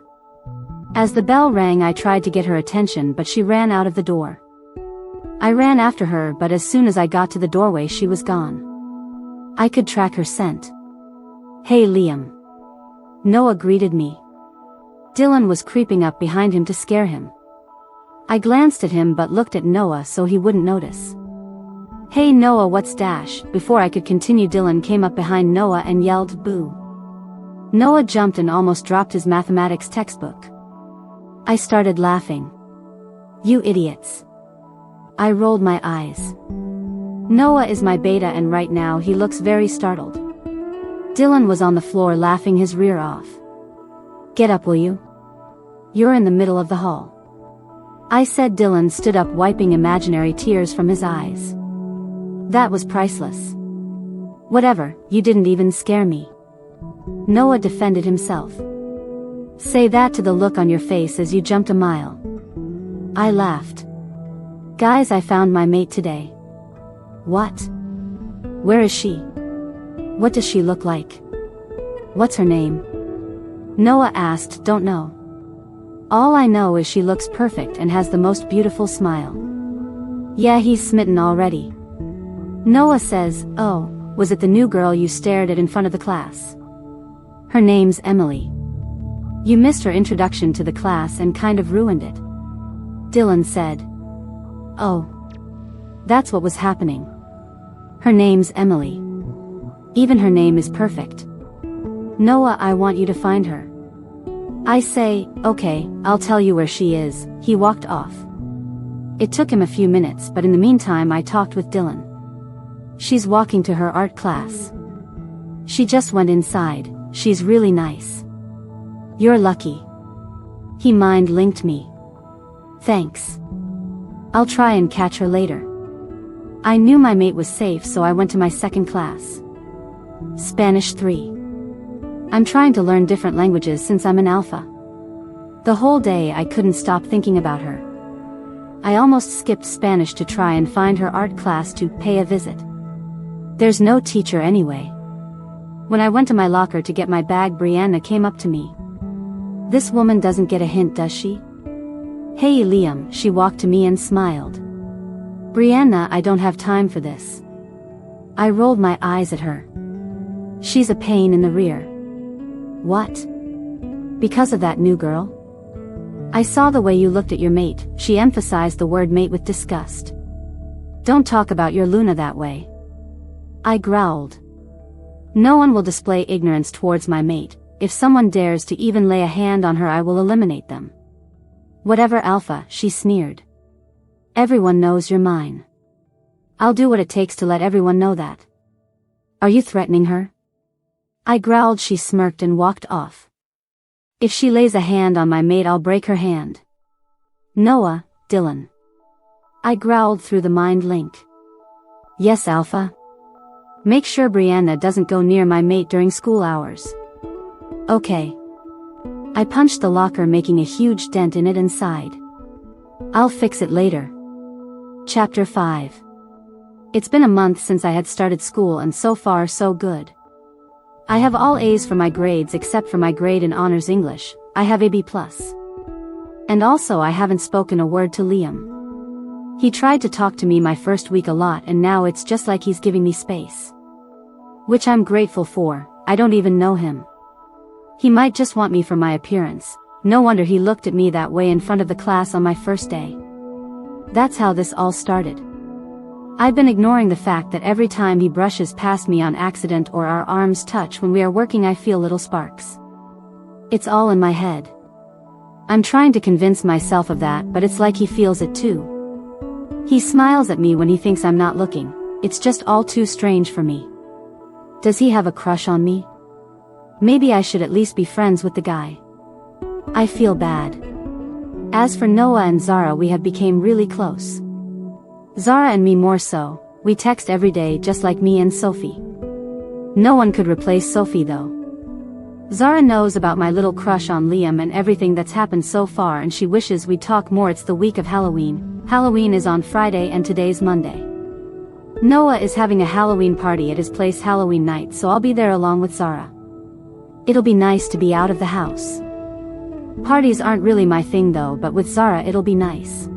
As the bell rang, I tried to get her attention, but she ran out of the door. I ran after her, but as soon as I got to the doorway, she was gone. I could track her scent. "Hey, Liam." Noah greeted me. Dylan was creeping up behind him to scare him. I glanced at him but looked at Noah so he wouldn't notice. "Hey Noah, what's dash?" Before I could continue, Dylan came up behind Noah and yelled, "Boo." Noah jumped and almost dropped his mathematics textbook. I started laughing. "You idiots." I rolled my eyes. Noah is my beta and right now he looks very startled. Dylan was on the floor laughing his rear off. "Get up, will you? You're in the middle of the hall," I said. Dylan stood up, wiping imaginary tears from his eyes. That was priceless. "Whatever, you didn't even scare me." Noah defended himself. "Say that to the look on your face as you jumped a mile." I laughed. "Guys, I found my mate today." "What? Where is she? What does she look like? What's her name?" Noah asked. "Don't know. All I know is she looks perfect and has the most beautiful smile." "Yeah, he's smitten already." Noah says, "Oh, was it the new girl you stared at in front of the class? Her name's Emily. You missed her introduction to the class and kind of ruined it." Dylan said. "Oh. That's what was happening. Her name's Emily. Even her name is perfect. Noah, I want you to find her." I say, "Okay, I'll tell you where she is." He walked off. It took him a few minutes, but in the meantime I talked with Dylan. "She's walking to her art class. She just went inside. She's really nice." "You're lucky." He mind-linked me. "Thanks. I'll try and catch her later." I knew my mate was safe, so I went to my second class. Spanish 3. I'm trying to learn different languages since I'm an alpha. The whole day I couldn't stop thinking about her. I almost skipped Spanish to try and find her art class to pay a visit. There's no teacher anyway. When I went to my locker to get my bag, Brianna came up to me. "This woman doesn't get a hint, does she?" "Hey Liam," she walked to me and smiled. "Brianna, I don't have time for this." I rolled my eyes at her. She's a pain in the rear. What? Because of that new girl? I saw the way you looked at your mate. She emphasized the word mate with disgust. Don't talk about your Luna that way. I growled. No one will display ignorance towards my mate. If someone dares to even lay a hand on her, I will eliminate them. Whatever, Alpha, she sneered. Everyone knows you're mine. I'll do what it takes to let everyone know that. Are you threatening her? I growled. She smirked and walked off. If she lays a hand on my mate, I'll break her hand. Noah, Dylan. I growled through the mind link. Yes, Alpha. Make sure Brianna doesn't go near my mate during school hours. Okay. I punched the locker, making a huge dent in it and sighed. I'll fix it later. Chapter 5. It's been a month since I had started school, and so far so good. I have all A's for my grades except for my grade in honors English. I have a B+. And also I haven't spoken a word to Liam. He tried to talk to me my first week a lot, and now it's just like he's giving me space. Which I'm grateful for. I don't even know him. He might just want me for my appearance. No wonder he looked at me that way in front of the class on my first day. That's how this all started. I've been ignoring the fact that every time he brushes past me on accident or our arms touch when we are working, I feel little sparks. It's all in my head. I'm trying to convince myself of that, but it's like he feels it too. He smiles at me when he thinks I'm not looking. It's just all too strange for me. Does he have a crush on me? Maybe I should at least be friends with the guy. I feel bad. As for Noah and Zara, we have become really close. Zara and me more so. We text every day just like me and Sophie. No one could replace Sophie though. Zara knows about my little crush on Liam and everything that's happened so far, and she wishes we'd talk more. It's the week of Halloween. Halloween is on Friday and today's Monday. Noah is having a Halloween party at his place Halloween night, so I'll be there along with Zara. It'll be nice to be out of the house. Parties aren't really my thing though, but with Zara it'll be nice.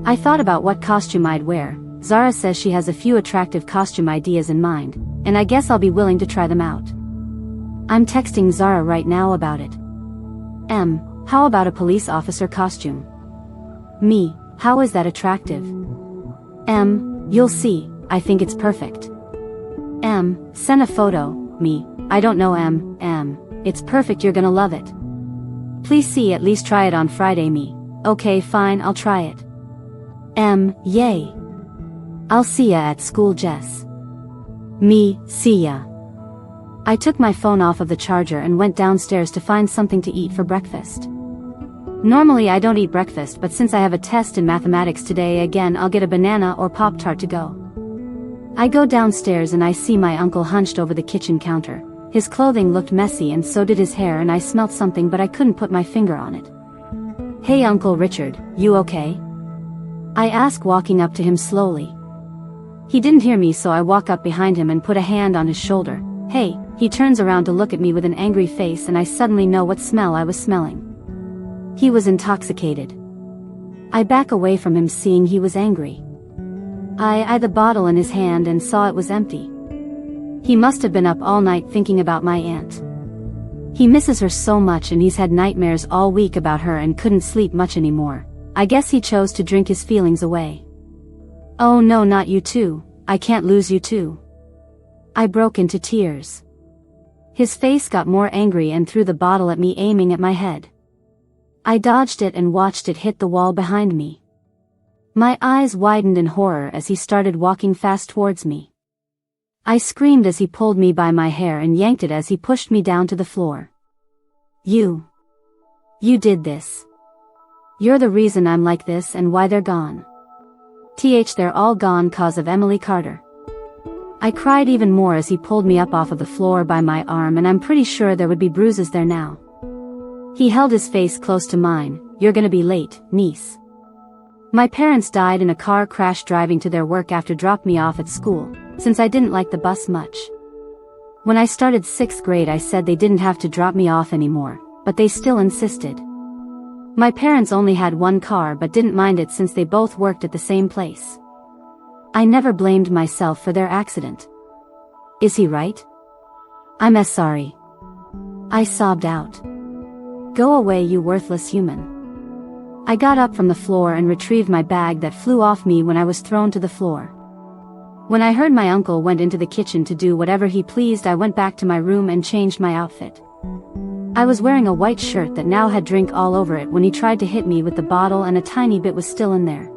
I thought about what costume I'd wear. Zara says she has a few attractive costume ideas in mind, and I guess I'll be willing to try them out. I'm texting Zara right now about it. How about a police officer costume? Me, how is that attractive? You'll see, I think it's perfect. Send a photo. Me, I don't know. It's perfect, you're gonna love it. Please see, at least try it on Friday. Me, okay fine, I'll try it. Yay. I'll see ya at school, Jess. Me, see ya. I took my phone off of the charger and went downstairs to find something to eat for breakfast. Normally I don't eat breakfast, but since I have a test in mathematics today again, I'll get a banana or Pop-Tart to go. I go downstairs and I see my uncle hunched over the kitchen counter. His clothing looked messy and so did his hair, and I smelt something but I couldn't put my finger on it. Hey Uncle Richard, you okay? I ask, walking up to him slowly. He didn't hear me, so I walk up behind him and put a hand on his shoulder. Hey, he turns around to look at me with an angry face, and I suddenly know what smell I was smelling. He was intoxicated. I back away from him, seeing he was angry. I eyed the bottle in his hand and saw it was empty. He must have been up all night thinking about my aunt. He misses her so much, and he's had nightmares all week about her and couldn't sleep much anymore. I guess he chose to drink his feelings away. Oh no, not you too. I can't lose you too. I broke into tears. His face got more angry and threw the bottle at me, aiming at my head. I dodged it and watched it hit the wall behind me. My eyes widened in horror as he started walking fast towards me. I screamed as he pulled me by my hair and yanked it as he pushed me down to the floor. You did this. You're the reason I'm like this and why they're gone. They're all gone 'cause of Emily Carter. I cried even more as he pulled me up off of the floor by my arm, and I'm pretty sure there would be bruises there now. He held his face close to mine. You're gonna be late, niece. My parents died in a car crash driving to their work after dropped me off at school, since I didn't like the bus much. When I started 6th grade I said they didn't have to drop me off anymore, but they still insisted. My parents only had one car but didn't mind it since they both worked at the same place. I never blamed myself for their accident. Is he right? I'm sorry. I sobbed out. Go away, you worthless human. I got up from the floor and retrieved my bag that flew off me when I was thrown to the floor. When I heard my uncle went into the kitchen to do whatever he pleased, I went back to my room and changed my outfit. I was wearing a white shirt that now had drink all over it when he tried to hit me with the bottle, and a tiny bit was still in there.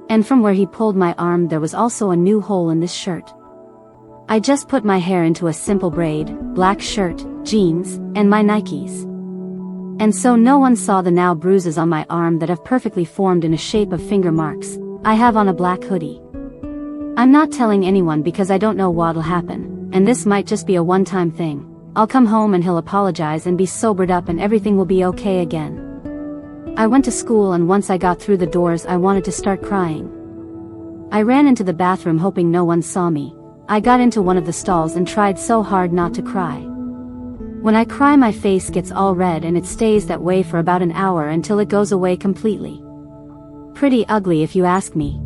And from where he pulled my arm there was also a new hole in this shirt. I just put my hair into a simple braid, black shirt, jeans, and my Nikes. And so no one saw the now bruises on my arm that have perfectly formed in a shape of finger marks. I have on a black hoodie. I'm not telling anyone because I don't know what'll happen, and this might just be a one-time thing. I'll come home and he'll apologize and be sobered up and everything will be okay again. I went to school, and once I got through the doors I wanted to start crying. I ran into the bathroom hoping no one saw me. I got into one of the stalls and tried so hard not to cry. When I cry my face gets all red and it stays that way for about an hour until it goes away completely. Pretty ugly if you ask me.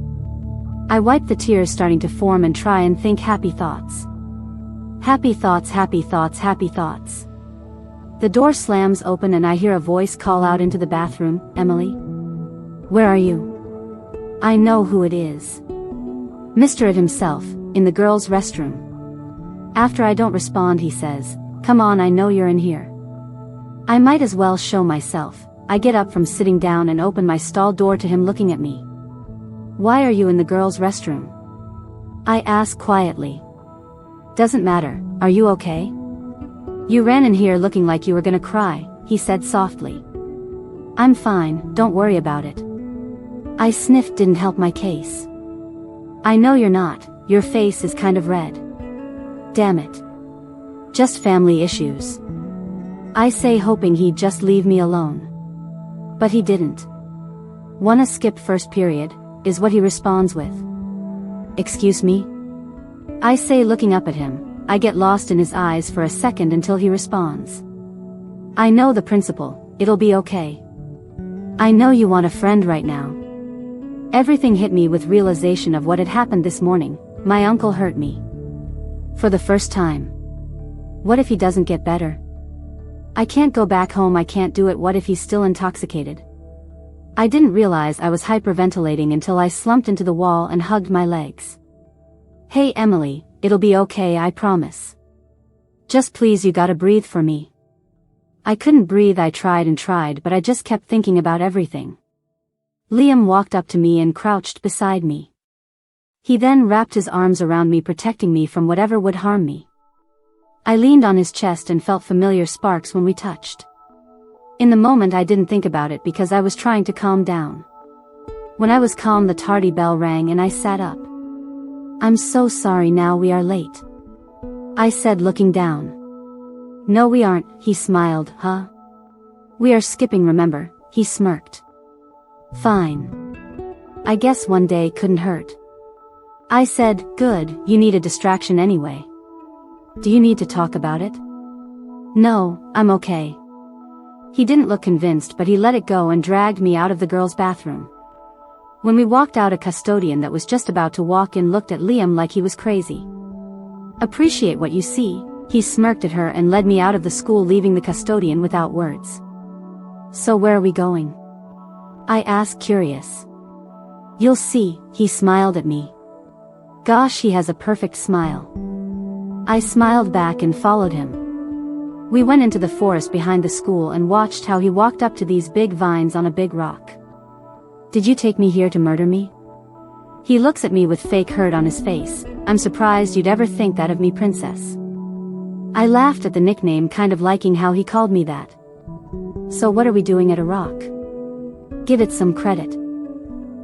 I wipe the tears starting to form and try and think happy thoughts. Happy thoughts, happy thoughts, happy thoughts. The door slams open and I hear a voice call out into the bathroom, Emily? Where are you? I know who it is. Mr. It himself, in the girls' restroom. After I don't respond he says, come on, I know you're in here. I might as well show myself. I get up from sitting down and open my stall door to him looking at me. Why are you in the girls' restroom? I ask quietly. Doesn't matter, are you okay? You ran in here looking like you were gonna cry, he said softly. I'm fine, don't worry about it. I sniffed, didn't help my case. I know you're not, your face is kind of red. Damn it. Just family issues. I say, hoping he'd just leave me alone. But he didn't. Wanna skip first period, is what he responds with. Excuse me? I say, looking up at him. I get lost in his eyes for a second until he responds. I know the principal, it'll be okay. I know you want a friend right now. Everything hit me with realization of what had happened this morning. My uncle hurt me. For the first time. What if he doesn't get better? I can't go back home, I can't do it. What if he's still intoxicated? I didn't realize I was hyperventilating until I slumped into the wall and hugged my legs. Hey Emily, it'll be okay, I promise. Just please, you gotta breathe for me. I couldn't breathe, I tried and tried, but I just kept thinking about everything. Liam walked up to me and crouched beside me. He then wrapped his arms around me, protecting me from whatever would harm me. I leaned on his chest and felt familiar sparks when we touched. In the moment I didn't think about it because I was trying to calm down. When I was calm, the tardy bell rang and I sat up. I'm so sorry, now we are late. I said, looking down. No we aren't, he smiled. Huh? We are skipping, remember, he smirked. Fine. I guess one day couldn't hurt. I said, good, you need a distraction anyway. Do you need to talk about it? No, I'm okay. He didn't look convinced, but he let it go and dragged me out of the girls' bathroom. When we walked out, a custodian that was just about to walk in looked at Liam like he was crazy. Appreciate what you see, he smirked at her and led me out of the school, leaving the custodian without words. So where are we going? I asked, curious. You'll see, he smiled at me. Gosh, he has a perfect smile. I smiled back and followed him. We went into the forest behind the school and watched how he walked up to these big vines on a big rock. Did you take me here to murder me? He looks at me with fake hurt on his face. I'm surprised you'd ever think that of me, princess. I laughed at the nickname, kind of liking how he called me that. So what are we doing at a rock? Give it some credit.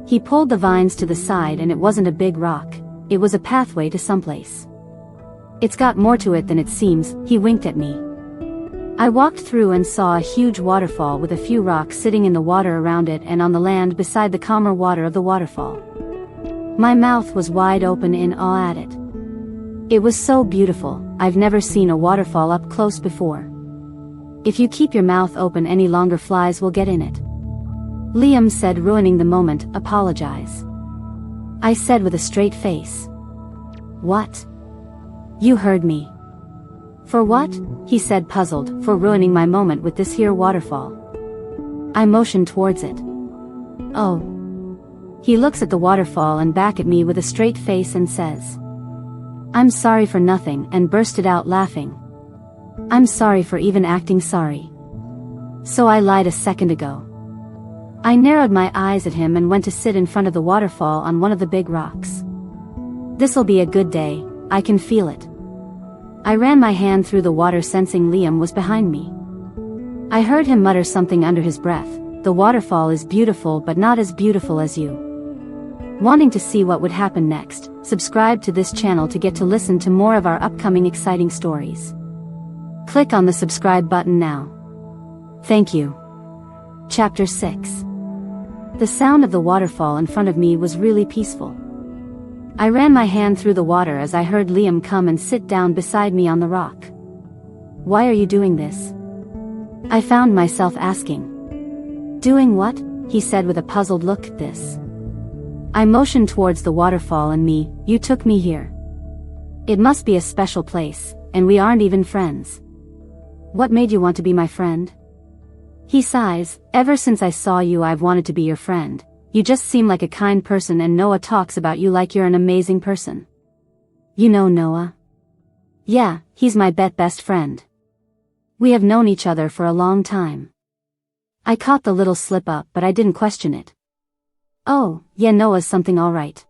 He pulled the vines to the side and it wasn't a big rock, it was a pathway to someplace. It's got more to it than it seems, he winked at me. I walked through and saw a huge waterfall with a few rocks sitting in the water around it and on the land beside the calmer water of the waterfall. My mouth was wide open in awe at it. It was so beautiful, I've never seen a waterfall up close before. If you keep your mouth open any longer, flies will get in it. Liam said, ruining the moment. Apologize. I said with a straight face. What? You heard me. For what? He said, puzzled. For ruining my moment with this here waterfall. I motioned towards it. Oh. He looks at the waterfall and back at me with a straight face and says, I'm sorry for nothing, and bursted out laughing. I'm sorry for even acting sorry. So I lied a second ago. I narrowed my eyes at him and went to sit in front of the waterfall on one of the big rocks. This'll be a good day, I can feel it. I ran my hand through the water, sensing Liam was behind me. I heard him mutter something under his breath. The waterfall is beautiful, but not as beautiful as you. Wanting to see what would happen next, subscribe to this channel to get to listen to more of our upcoming exciting stories. Click on the subscribe button now. Thank you. Chapter 6. The sound of the waterfall in front of me was really peaceful. I ran my hand through the water as I heard Liam come and sit down beside me on the rock. Why are you doing this? I found myself asking. Doing what? He said with a puzzled look at this. I motioned towards the waterfall and me. You took me here. It must be a special place, and we aren't even friends. What made you want to be my friend? He sighs. Ever since I saw you, I've wanted to be your friend. You just seem like a kind person, and Noah talks about you like you're an amazing person. You know Noah? Yeah, he's my best friend. We have known each other for a long time. I caught the little slip up, but I didn't question it. Oh, yeah, Noah's something all right.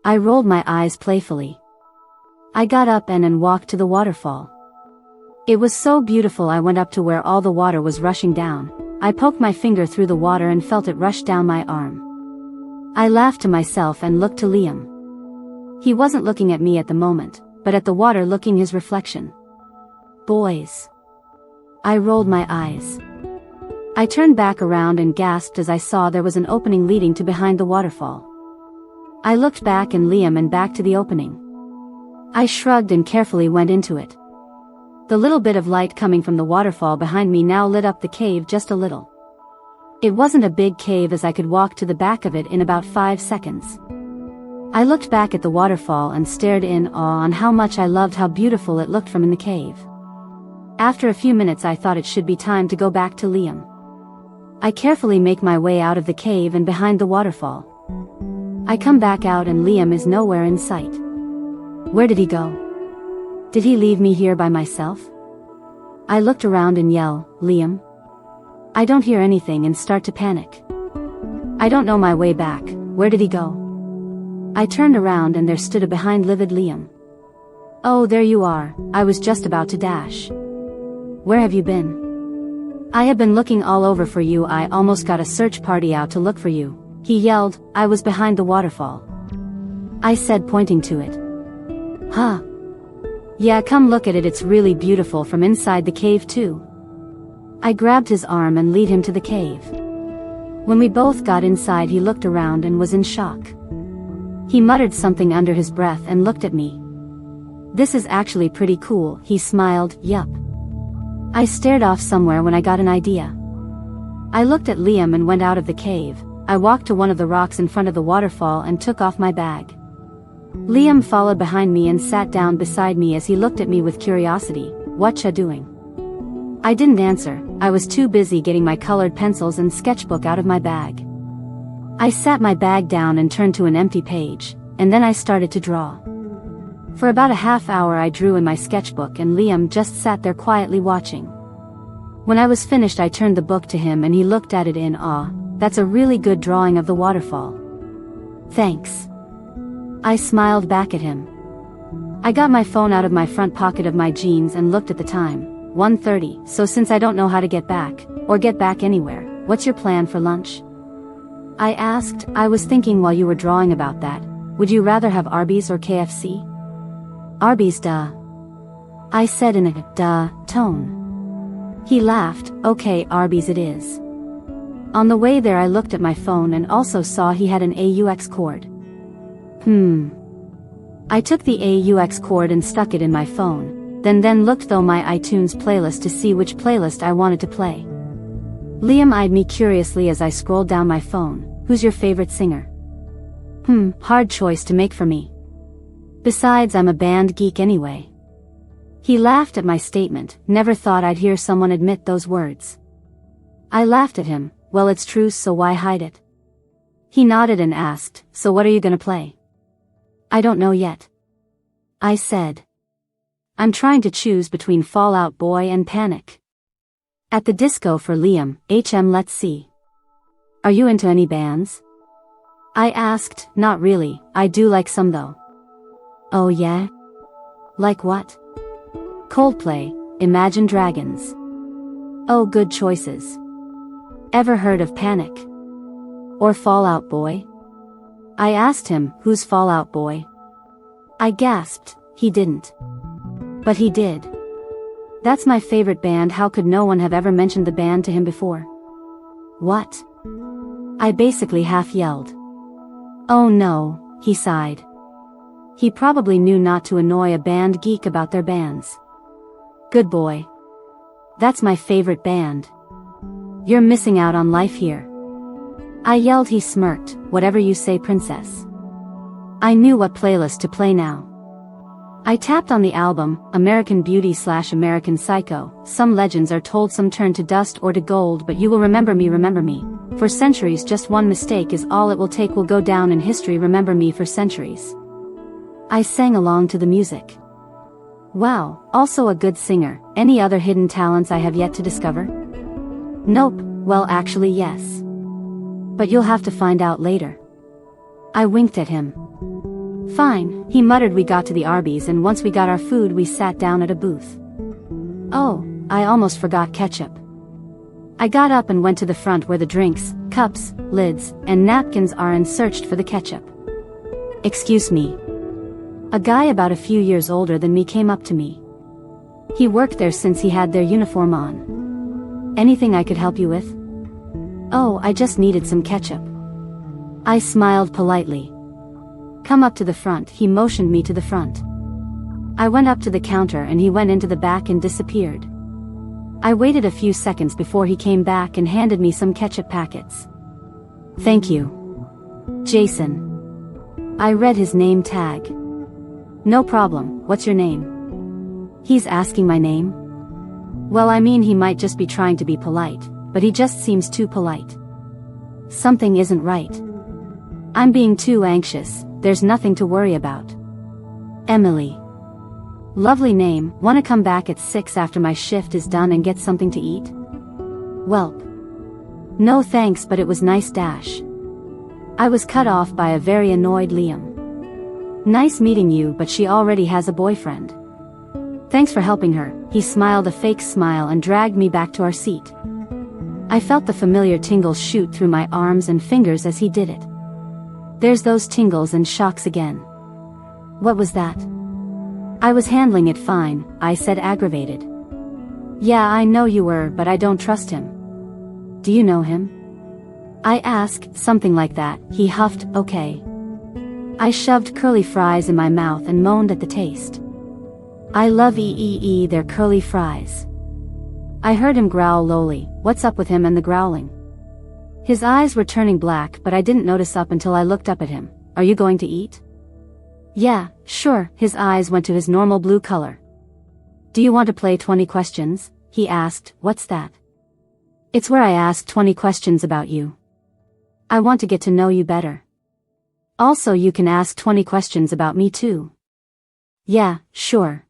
I rolled my eyes playfully. I got up and walked to the waterfall. It was so beautiful. I went up to where all the water was rushing down. I poked my finger through the water and felt it rush down my arm. I laughed to myself and looked to Liam. He wasn't looking at me at the moment, but at the water, looking his reflection. Boys. I rolled my eyes. I turned back around and gasped as I saw there was an opening leading to behind the waterfall. I looked back and Liam and back to the opening. I shrugged and carefully went into it. The little bit of light coming from the waterfall behind me now lit up the cave just a little. It wasn't a big cave, as I could walk to the back of it in about 5 seconds. I looked back at the waterfall and stared in awe on how much I loved how beautiful it looked from in the cave. After a few minutes, I thought it should be time to go back to Liam. I carefully make my way out of the cave and behind the waterfall. I come back out and Liam is nowhere in sight. Where did he go? Did he leave me here by myself? I looked around and yell, Liam? I don't hear anything and start to panic. I don't know my way back. Where did he go? I turned around and there stood a behind livid Liam. Oh, there you are. I was just about to dash. Where have you been? I have been looking all over for you. I almost got a search party out to look for you. He yelled. I was behind the waterfall. I said, pointing to it. Huh? Yeah, come look at it. It's really beautiful from inside the cave too. I grabbed his arm and lead him to the cave. When we both got inside, he looked around and was in shock. He muttered something under his breath and looked at me. This is actually pretty cool, he smiled. Yup. I stared off somewhere when I got an idea. I looked at Liam and went out of the cave. I walked to one of the rocks in front of the waterfall and took off my bag. Liam followed behind me and sat down beside me as he looked at me with curiosity. Whatcha doing? I didn't answer. I was too busy getting my colored pencils and sketchbook out of my bag. I sat my bag down and turned to an empty page, and then I started to draw. For about a half hour I drew in my sketchbook and Liam just sat there quietly watching. When I was finished, I turned the book to him and he looked at it in awe. That's a really good drawing of the waterfall. Thanks. I smiled back at him. I got my phone out of my front pocket of my jeans and looked at the time. 1:30. So since I don't know how to get back, or get back anywhere, what's your plan for lunch? I asked. I was thinking while you were drawing about that. Would you rather have Arby's or KFC? Arby's, duh. I said in a duh tone. He laughed. Okay, Arby's it is. On the way there I looked at my phone and also saw he had an AUX cord. I took the AUX cord and stuck it in my phone, then looked through my iTunes playlist to see which playlist I wanted to play. Liam eyed me curiously as I scrolled down my phone. Who's your favorite singer? Hard choice to make for me. Besides, I'm a band geek anyway. He laughed at my statement. Never thought I'd hear someone admit those words. I laughed at him. Well, it's true, so why hide it? He nodded and asked, so what are you gonna play? I don't know yet. I said. I'm trying to choose between Fall Out Boy and Panic. At the disco for Liam, let's see. Are you into any bands? I asked. Not really, I do like some though. Oh yeah? Like what? Coldplay, Imagine Dragons. Oh, good choices. Ever heard of Panic? Or Fall Out Boy? I asked him, who's Fall Out Boy? I gasped. He didn't. But he did. That's my favorite band. How could no one have ever mentioned the band to him before? What? I basically half yelled. Oh no, he sighed. He probably knew not to annoy a band geek about their bands. Good boy. That's my favorite band. You're missing out on life here. I yelled. He smirked. Whatever you say, princess. I knew what playlist to play now. I tapped on the album, American Beauty / American Psycho. Some legends are told, some turn to dust or to gold, but you will remember me, remember me. For centuries, just one mistake is all it will take, will go down in history, remember me for centuries. I sang along to the music. Wow, also a good singer. Any other hidden talents I have yet to discover? Nope, well actually yes. But you'll have to find out later. I winked at him. Fine, he muttered. We got to the Arby's, and once we got our food we sat down at a booth. Oh, I almost forgot ketchup. I got up and went to the front where the drinks, cups, lids, and napkins are, and searched for the ketchup. Excuse me. A guy about a few years older than me came up to me. He worked there since he had their uniform on. Anything I could help you with? Oh, I just needed some ketchup. I smiled politely. Come up to the front. He motioned me to the front. I went up to the counter and he went into the back and disappeared. I waited a few seconds before he came back and handed me some ketchup packets. Thank you. Jason. I read his name tag. No problem, what's your name? He's asking my name? Well, I mean, he might just be trying to be polite, but he just seems too polite. Something isn't right. I'm being too anxious. There's nothing to worry about. Emily. Lovely name. Wanna come back at 6 after my shift is done and get something to eat? Welp. No thanks, but it was nice dash. I was cut off by a very annoyed Liam. Nice meeting you, but she already has a boyfriend. Thanks for helping her. He smiled a fake smile and dragged me back to our seat. I felt the familiar tingles shoot through my arms and fingers as he did it. There's those tingles and shocks again. What was that? I was handling it fine, I said, aggravated. Yeah, I know you were, but I don't trust him. Do you know him? I asked. Something like that. He huffed. Okay. I shoved curly fries in my mouth and moaned at the taste. I love their curly fries. I heard him growl lowly. What's up with him and the growling? His eyes were turning black, but I didn't notice up until I looked up at him. Are you going to eat? Yeah, sure. His eyes went to his normal blue color. Do you want to play 20 questions? He asked. What's that? It's where I ask 20 questions about you. I want to get to know you better. Also, you can ask 20 questions about me too. Yeah, sure.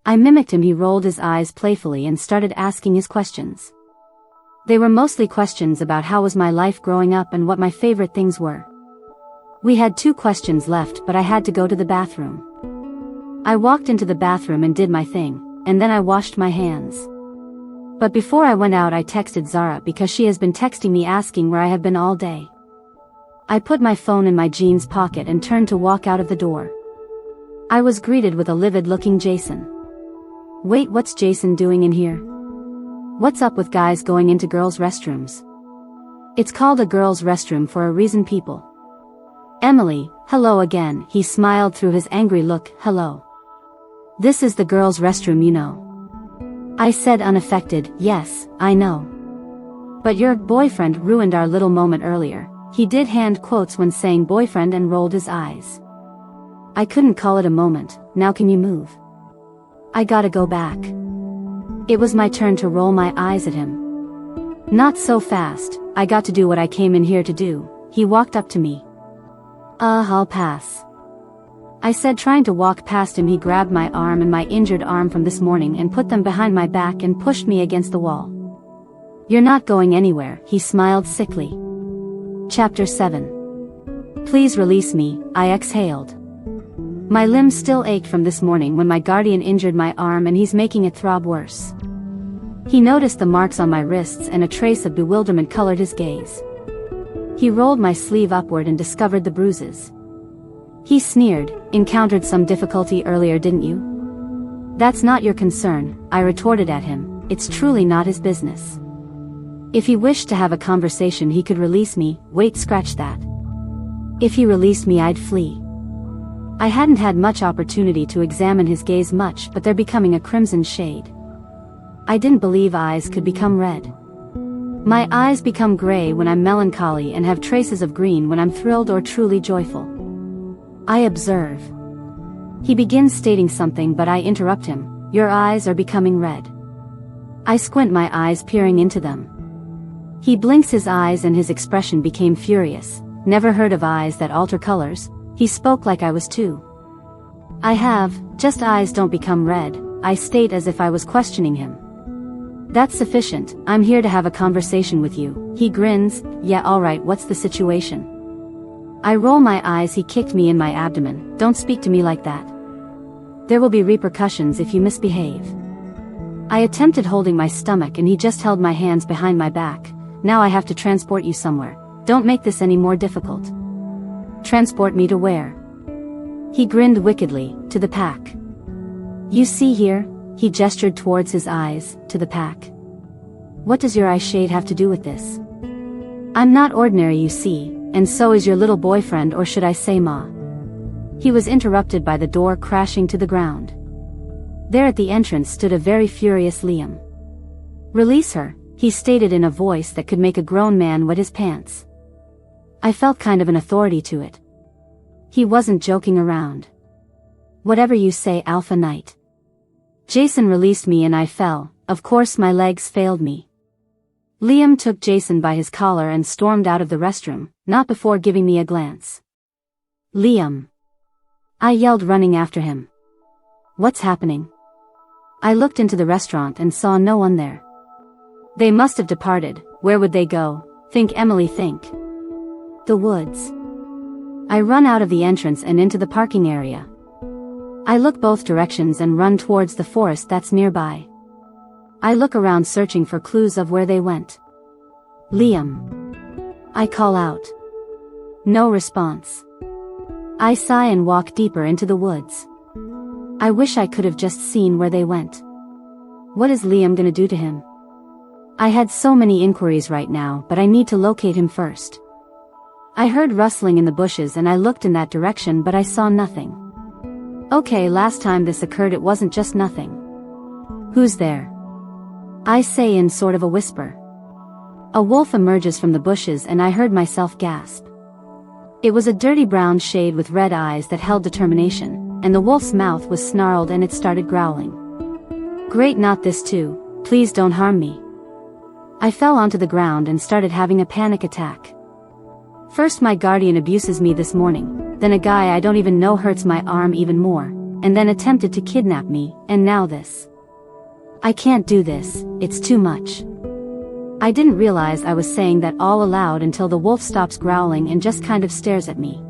I mimicked him. He rolled his eyes playfully and started asking his questions. They were mostly questions about how was my life growing up and what my favorite things were. We had 2 questions left, but I had to go to the bathroom. I walked into the bathroom and did my thing, and then I washed my hands. But before I went out, I texted Zara because she has been texting me asking where I have been all day. I put my phone in my jeans pocket and turned to walk out of the door. I was greeted with a livid-looking Jason. Wait, what's Jason doing in here? What's up with guys going into girls' restrooms? It's called a girls' restroom for a reason, people. Emily, hello again. He smiled through his angry look. Hello. This is the girls' restroom, you know. I said, unaffected. Yes, I know. But your boyfriend ruined our little moment earlier. He did hand quotes when saying boyfriend and rolled his eyes. I couldn't call it a moment. Now can you move? I gotta go back. It was my turn to roll my eyes at him. Not so fast, I got to do what I came in here to do. He walked up to me. I'll pass. I said, trying to walk past him. He grabbed my arm and my injured arm from this morning and put them behind my back and pushed me against the wall. You're not going anywhere, he smiled sickly. Chapter 7. Please release me, I exhaled. My limbs still ached from this morning when my guardian injured my arm, and he's making it throb worse. He noticed the marks on my wrists, and a trace of bewilderment colored his gaze. He rolled my sleeve upward and discovered the bruises. He sneered, encountered some difficulty earlier, didn't you? That's not your concern, I retorted at him, it's truly not his business. If he wished to have a conversation he could release me, wait, scratch that. If he released me I'd flee. I hadn't had much opportunity to examine his gaze much, but they're becoming a crimson shade. I didn't believe eyes could become red. My eyes become gray when I'm melancholy and have traces of green when I'm thrilled or truly joyful. I observe. He begins stating something, but I interrupt him. Your eyes are becoming red. I squint my eyes, peering into them. He blinks his eyes and his expression became furious. Never heard of eyes that alter colors. He spoke like I was too. I have, just eyes don't become red, I state as if I was questioning him. That's sufficient, I'm here to have a conversation with you. He grins, yeah, alright, what's the situation? I roll my eyes. He kicked me in my abdomen. Don't speak to me like that. There will be repercussions if you misbehave. I attempted holding my stomach and he just held my hands behind my back. Now I have to transport you somewhere. Don't make this any more difficult. Transport me to where? He grinned wickedly, to the pack. You see here? He gestured towards his eyes, to the pack. What does your eye shade have to do with this? I'm not ordinary, you see, and so is your little boyfriend, or should I say Ma. He was interrupted by the door crashing to the ground. There at the entrance stood a very furious Liam. Release her, he stated in a voice that could make a grown man wet his pants. I felt kind of an authority to it. He wasn't joking around. Whatever you say, Alpha Knight. Jason released me and I fell. Of course my legs failed me. Liam took Jason by his collar and stormed out of the restroom, not before giving me a glance. Liam! I yelled, running after him. What's happening? I looked into the restaurant and saw no one there. They must have departed. Where would they go? Think, Emily, think. The woods. I run out of the entrance and into the parking area. I look both directions and run towards the forest that's nearby. I look around searching for clues of where they went. Liam. I call out. No response. I sigh and walk deeper into the woods. I wish I could have just seen where they went. What is Liam gonna do to him? I had so many inquiries right now, but I need to locate him first. I heard rustling in the bushes and I looked in that direction, but I saw nothing. Okay, last time this occurred it wasn't just nothing. Who's there? I say in sort of a whisper. A wolf emerges from the bushes and I heard myself gasp. It was a dirty brown shade with red eyes that held determination, and the wolf's mouth was snarled and it started growling. Great, not this too, please don't harm me. I fell onto the ground and started having a panic attack. First my guardian abuses me this morning, then a guy I don't even know hurts my arm even more, and then attempted to kidnap me, and now this. I can't do this, it's too much. I didn't realize I was saying that all aloud until the wolf stops growling and just kind of stares at me.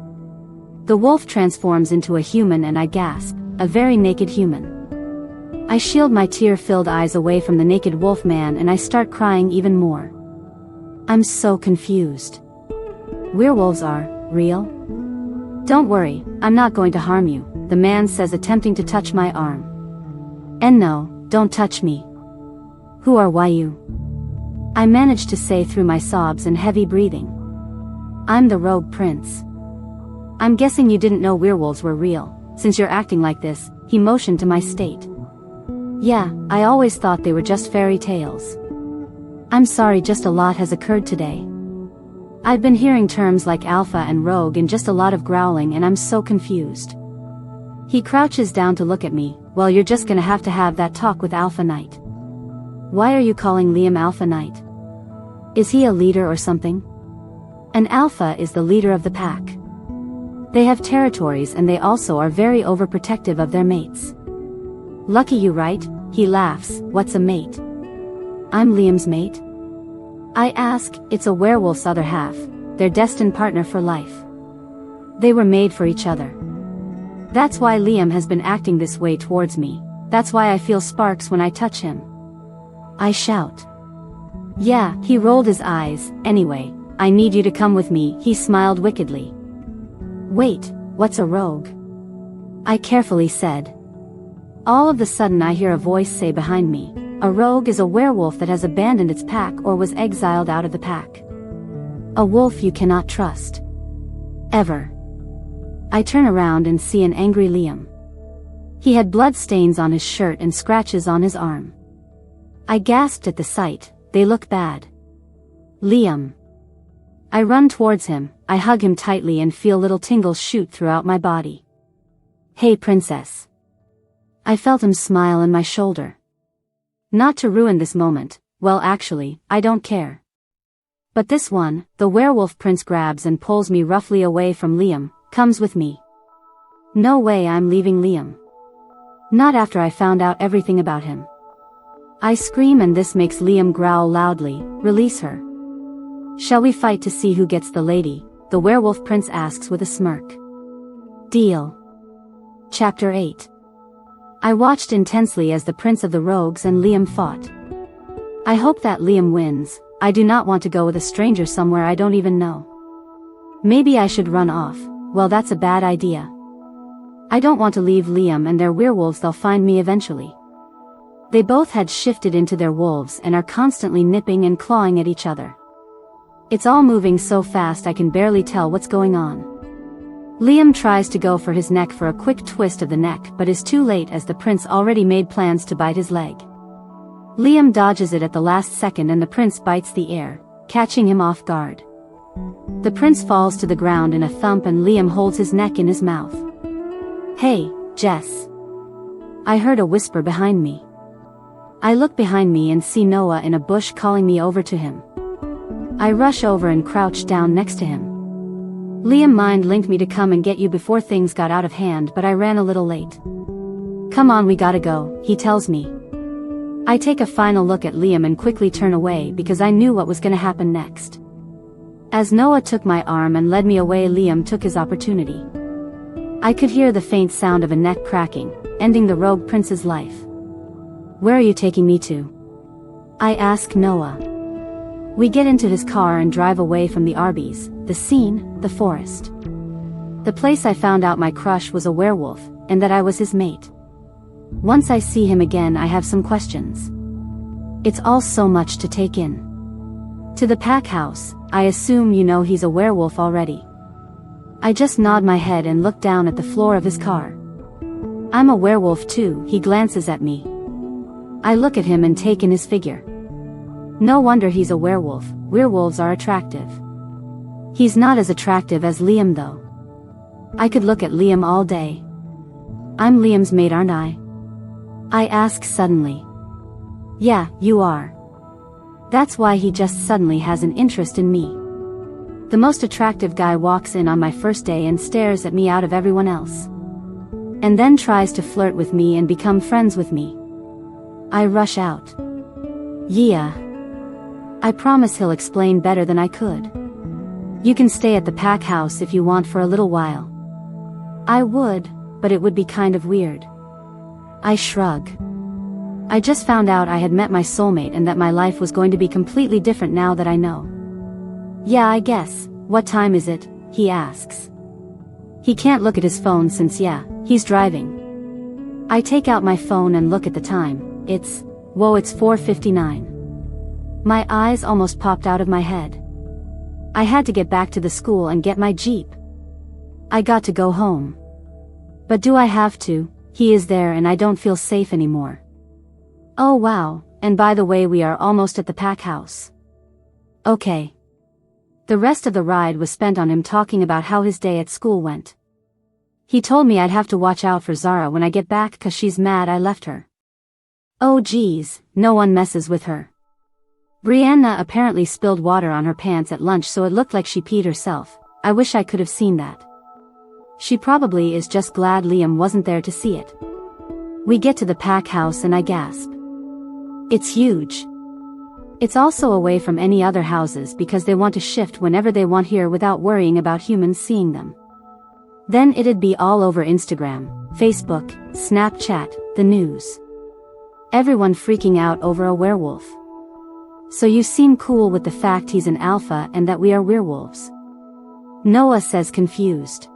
The wolf transforms into a human and I gasp, a very naked human. I shield my tear-filled eyes away from the naked wolf man and I start crying even more. I'm so confused. Werewolves are real? Don't worry, I'm not going to harm you, the man says, attempting to touch my arm. And no, don't touch me. Who are you? I managed to say through my sobs and heavy breathing. I'm the rogue prince. I'm guessing you didn't know werewolves were real, since you're acting like this, he motioned to my state. Yeah, I always thought they were just fairy tales. I'm sorry, just a lot has occurred today. I've been hearing terms like alpha and rogue and just a lot of growling and I'm so confused. He crouches down to look at me, well, you're just gonna have to have that talk with Alpha Knight. Why are you calling Liam Alpha Knight? Is he a leader or something? An alpha is the leader of the pack. They have territories and they also are very overprotective of their mates. Lucky you, right? He laughs. What's a mate? I'm Liam's mate. I ask. It's a werewolf's other half, their destined partner for life. They were made for each other. That's why Liam has been acting this way towards me. That's why I feel sparks when I touch him. I shout. Yeah, he rolled his eyes. Anyway, I need you to come with me, he smiled wickedly. Wait, what's a rogue? I carefully said. All of a sudden I hear a voice say behind me, a rogue is a werewolf that has abandoned its pack or was exiled out of the pack. A wolf you cannot trust. Ever. I turn around and see an angry Liam. He had blood stains on his shirt and scratches on his arm. I gasped at the sight. They look bad. Liam. I run towards him, I hug him tightly and feel little tingles shoot throughout my body. Hey princess. I felt him smile on my shoulder. Not to ruin this moment, well actually, I don't care. But this one, the werewolf prince grabs and pulls me roughly away from Liam, comes with me. No way I'm leaving Liam. Not after I found out everything about him. I scream and this makes Liam growl loudly, release her. Shall we fight to see who gets the lady? The werewolf prince asks with a smirk. Deal. Chapter 8. I watched intensely as the prince of the rogues and Liam fought. I hope that Liam wins. I do not want to go with a stranger somewhere I don't even know. Maybe I should run off. Well, that's a bad idea. I don't want to leave Liam and their werewolves, they'll find me eventually. They both had shifted into their wolves and are constantly nipping and clawing at each other. It's all moving so fast I can barely tell what's going on. Liam tries to go for his neck for a quick twist of the neck but is too late as the prince already made plans to bite his leg. Liam dodges it at the last second and the prince bites the air, catching him off guard. The prince falls to the ground in a thump and Liam holds his neck in his mouth. Hey, Jess. I heard a whisper behind me. I look behind me and see Noah in a bush calling me over to him. I rush over and crouch down next to him. Liam mind-linked me to come and get you before things got out of hand, but I ran a little late. Come on, we gotta go, he tells me. I take a final look at Liam and quickly turn away because I knew what was gonna happen next. As Noah took my arm and led me away, Liam took his opportunity. I could hear the faint sound of a neck cracking, ending the rogue prince's life. Where are you taking me to? I ask Noah. We get into his car and drive away from the Arby's, the scene, the forest. The place I found out my crush was a werewolf, and that I was his mate. Once I see him again I have some questions. It's all so much to take in. To the pack house, I assume you know he's a werewolf already. I just nod my head and look down at the floor of his car. I'm a werewolf too, he glances at me. I look at him and take in his figure. No wonder he's a werewolf, werewolves are attractive. He's not as attractive as Liam though. I could look at Liam all day. I'm Liam's mate, aren't I? I ask suddenly. Yeah, you are. That's why he just suddenly has an interest in me. The most attractive guy walks in on my first day and stares at me out of everyone else. And then tries to flirt with me and become friends with me. I rush out. Yeah. I promise he'll explain better than I could. You can stay at the pack house if you want for a little while. I would, but it would be kind of weird. I shrug. I just found out I had met my soulmate and that my life was going to be completely different now that I know. Yeah, I guess. What time is it? He asks. He can't look at his phone since he's driving. I take out my phone and look at the time. It's 4:59. My eyes almost popped out of my head. I had to get back to the school and get my Jeep. I got to go home. But do I have to? He is there and I don't feel safe anymore. Oh wow, and by the way, we are almost at the pack house. Okay. The rest of the ride was spent on him talking about how his day at school went. He told me I'd have to watch out for Zara when I get back 'cause she's mad I left her. Oh geez, no one messes with her. Brianna apparently spilled water on her pants at lunch so it looked like she peed herself. I wish I could have seen that. She probably is just glad Liam wasn't there to see it. We get to the pack house and I gasp. It's huge. It's also away from any other houses because they want to shift whenever they want here without worrying about humans seeing them. Then it'd be all over Instagram, Facebook, Snapchat, the news. Everyone freaking out over a werewolf. So you seem cool with the fact he's an alpha and that we are werewolves. Noah says confused.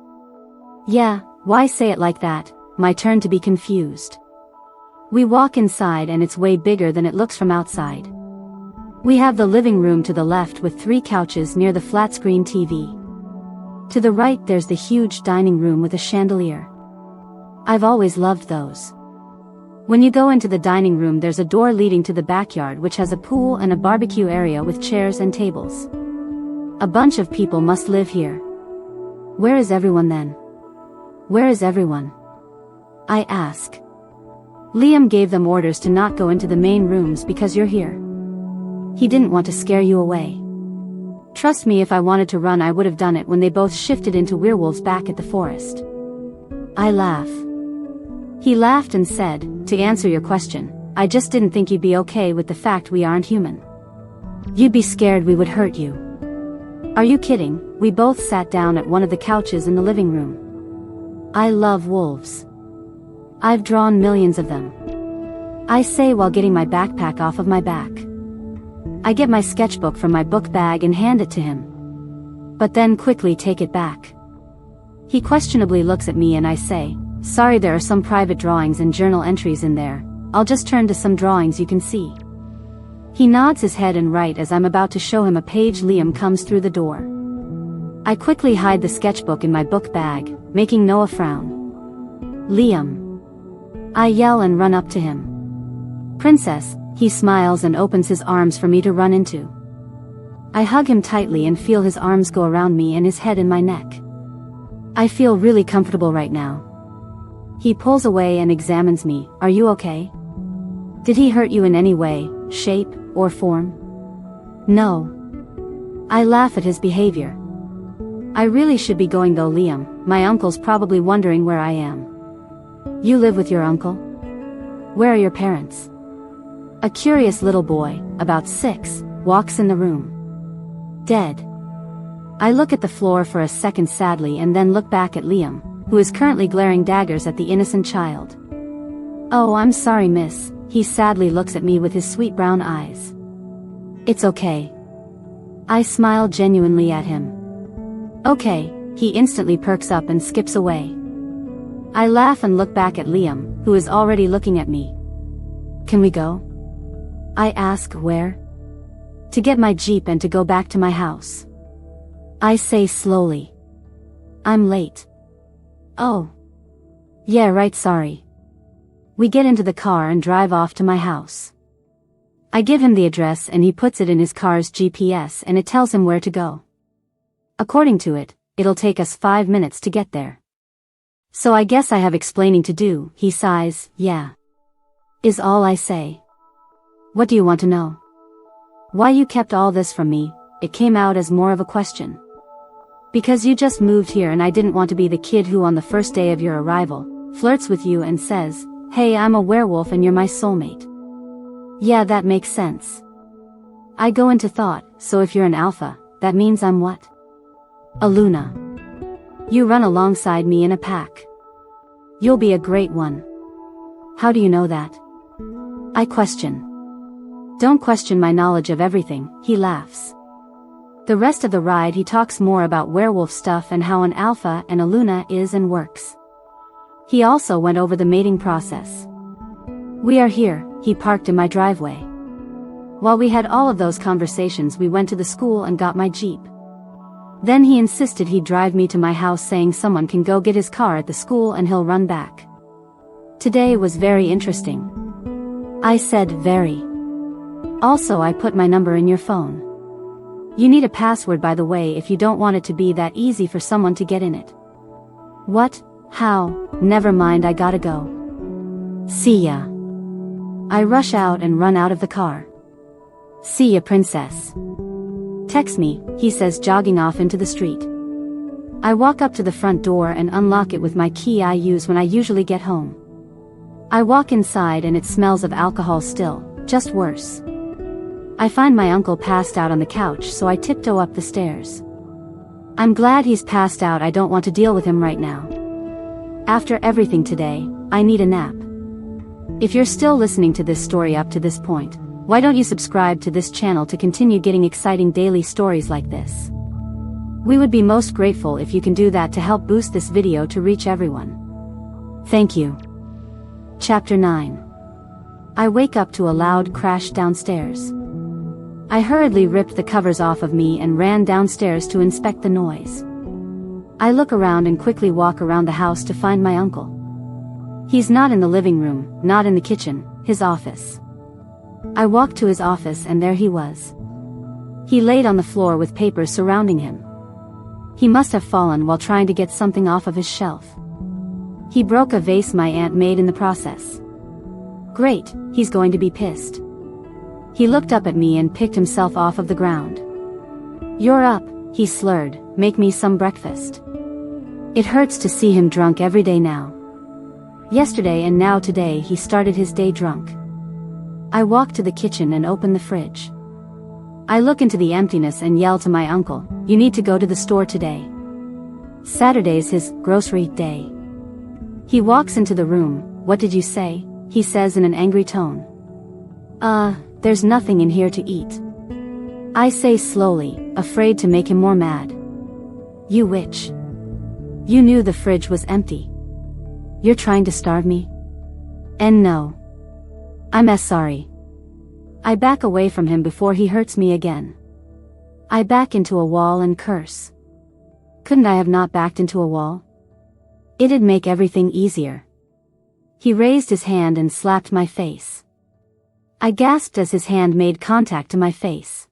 Yeah, why say it like that? My turn to be confused. We walk inside and it's way bigger than it looks from outside. We have the living room to the left with 3 couches near the flat screen TV. To the right there's the huge dining room with a chandelier. I've always loved those. When you go into the dining room there's a door leading to the backyard which has a pool and a barbecue area with chairs and tables. A bunch of people must live here. Where is everyone then? Where is everyone? I ask. Liam gave them orders to not go into the main rooms because you're here. He didn't want to scare you away. Trust me, if I wanted to run I would have done it when they both shifted into werewolves back at the forest. I laugh. He laughed and said, to answer your question, I just didn't think you'd be okay with the fact we aren't human. You'd be scared we would hurt you. Are you kidding? We both sat down at one of the couches in the living room. I love wolves. I've drawn millions of them. I say while getting my backpack off of my back. I get my sketchbook from my book bag and hand it to him. But then quickly take it back. He questionably looks at me and I say, sorry, there are some private drawings and journal entries in there. I'll just turn to some drawings you can see. He nods his head and right as I'm about to show him a page Liam comes through the door. I quickly hide the sketchbook in my book bag, making Noah frown. Liam. I yell and run up to him. Princess. He smiles and opens his arms for me to run into. I hug him tightly and feel his arms go around me and his head in my neck. I feel really comfortable right now. He pulls away and examines me. Are you okay? Did he hurt you in any way, shape, or form? No. I laugh at his behavior. I really should be going though, Liam. My uncle's probably wondering where I am. You live with your uncle? Where are your parents? A curious little boy, about 6, walks in the room. Dead. I look at the floor for a second sadly and then look back at Liam, who is currently glaring daggers at the innocent child. Oh, I'm sorry, miss. He sadly looks at me with his sweet brown eyes. It's okay. I smile genuinely at him. Okay, he instantly perks up and skips away. I laugh and look back at Liam, who is already looking at me. Can we go? I ask where? To get my Jeep and to go back to my house. I say slowly. I'm late. Oh. Yeah, right, sorry. We get into the car and drive off to my house. I give him the address and he puts it in his car's GPS and it tells him where to go. According to it, it'll take us 5 minutes to get there. So I guess I have explaining to do, he sighs, yeah. Is all I say. What do you want to know? Why you kept all this from me? It came out as more of a question. Because you just moved here and I didn't want to be the kid who on the first day of your arrival, flirts with you and says, hey, I'm a werewolf and you're my soulmate. Yeah, that makes sense. I go into thought, so if you're an alpha, that means I'm what? A Luna. You run alongside me in a pack. You'll be a great one. How do you know that? I question. Don't question my knowledge of everything, he laughs. The rest of the ride he talks more about werewolf stuff and how an alpha and a Luna is and works. He also went over the mating process. We are here, he parked in my driveway. While we had all of those conversations we went to the school and got my Jeep. Then he insisted he'd drive me to my house saying someone can go get his car at the school and he'll run back. Today was very interesting. I said very. Also, I put my number in your phone. You need a password by the way if you don't want it to be that easy for someone to get in it. What? How? Never mind, I gotta go. See ya. I rush out and run out of the car. See ya, princess. Text me, he says, jogging off into the street. I walk up to the front door and unlock it with my key I use when I usually get home. I walk inside and it smells of alcohol still, just worse. I find my uncle passed out on the couch, so I tiptoe up the stairs. I'm glad he's passed out, I don't want to deal with him right now. After everything today, I need a nap. If you're still listening to this story up to this point, why don't you subscribe to this channel to continue getting exciting daily stories like this? We would be most grateful if you can do that to help boost this video to reach everyone. Thank you. Chapter 9. I wake up to a loud crash downstairs. I hurriedly ripped the covers off of me and ran downstairs to inspect the noise. I look around and quickly walk around the house to find my uncle. He's not in the living room, not in the kitchen, his office. I walked to his office and there he was. He laid on the floor with papers surrounding him. He must have fallen while trying to get something off of his shelf. He broke a vase my aunt made in the process. Great, he's going to be pissed. He looked up at me and picked himself off of the ground. You're up, he slurred, make me some breakfast. It hurts to see him drunk every day now. Yesterday and now today he started his day drunk. I walk to the kitchen and open the fridge. I look into the emptiness and yell to my uncle, you need to go to the store today. Saturday's his grocery day. He walks into the room, what did you say? He says in an angry tone. There's nothing in here to eat. I say slowly, afraid to make him more mad. You witch. You knew the fridge was empty. You're trying to starve me? And no. I'm sorry. I back away from him before he hurts me again. I back into a wall and curse. Couldn't I have not backed into a wall? It'd make everything easier. He raised his hand and slapped my face. I gasped as his hand made contact to my face.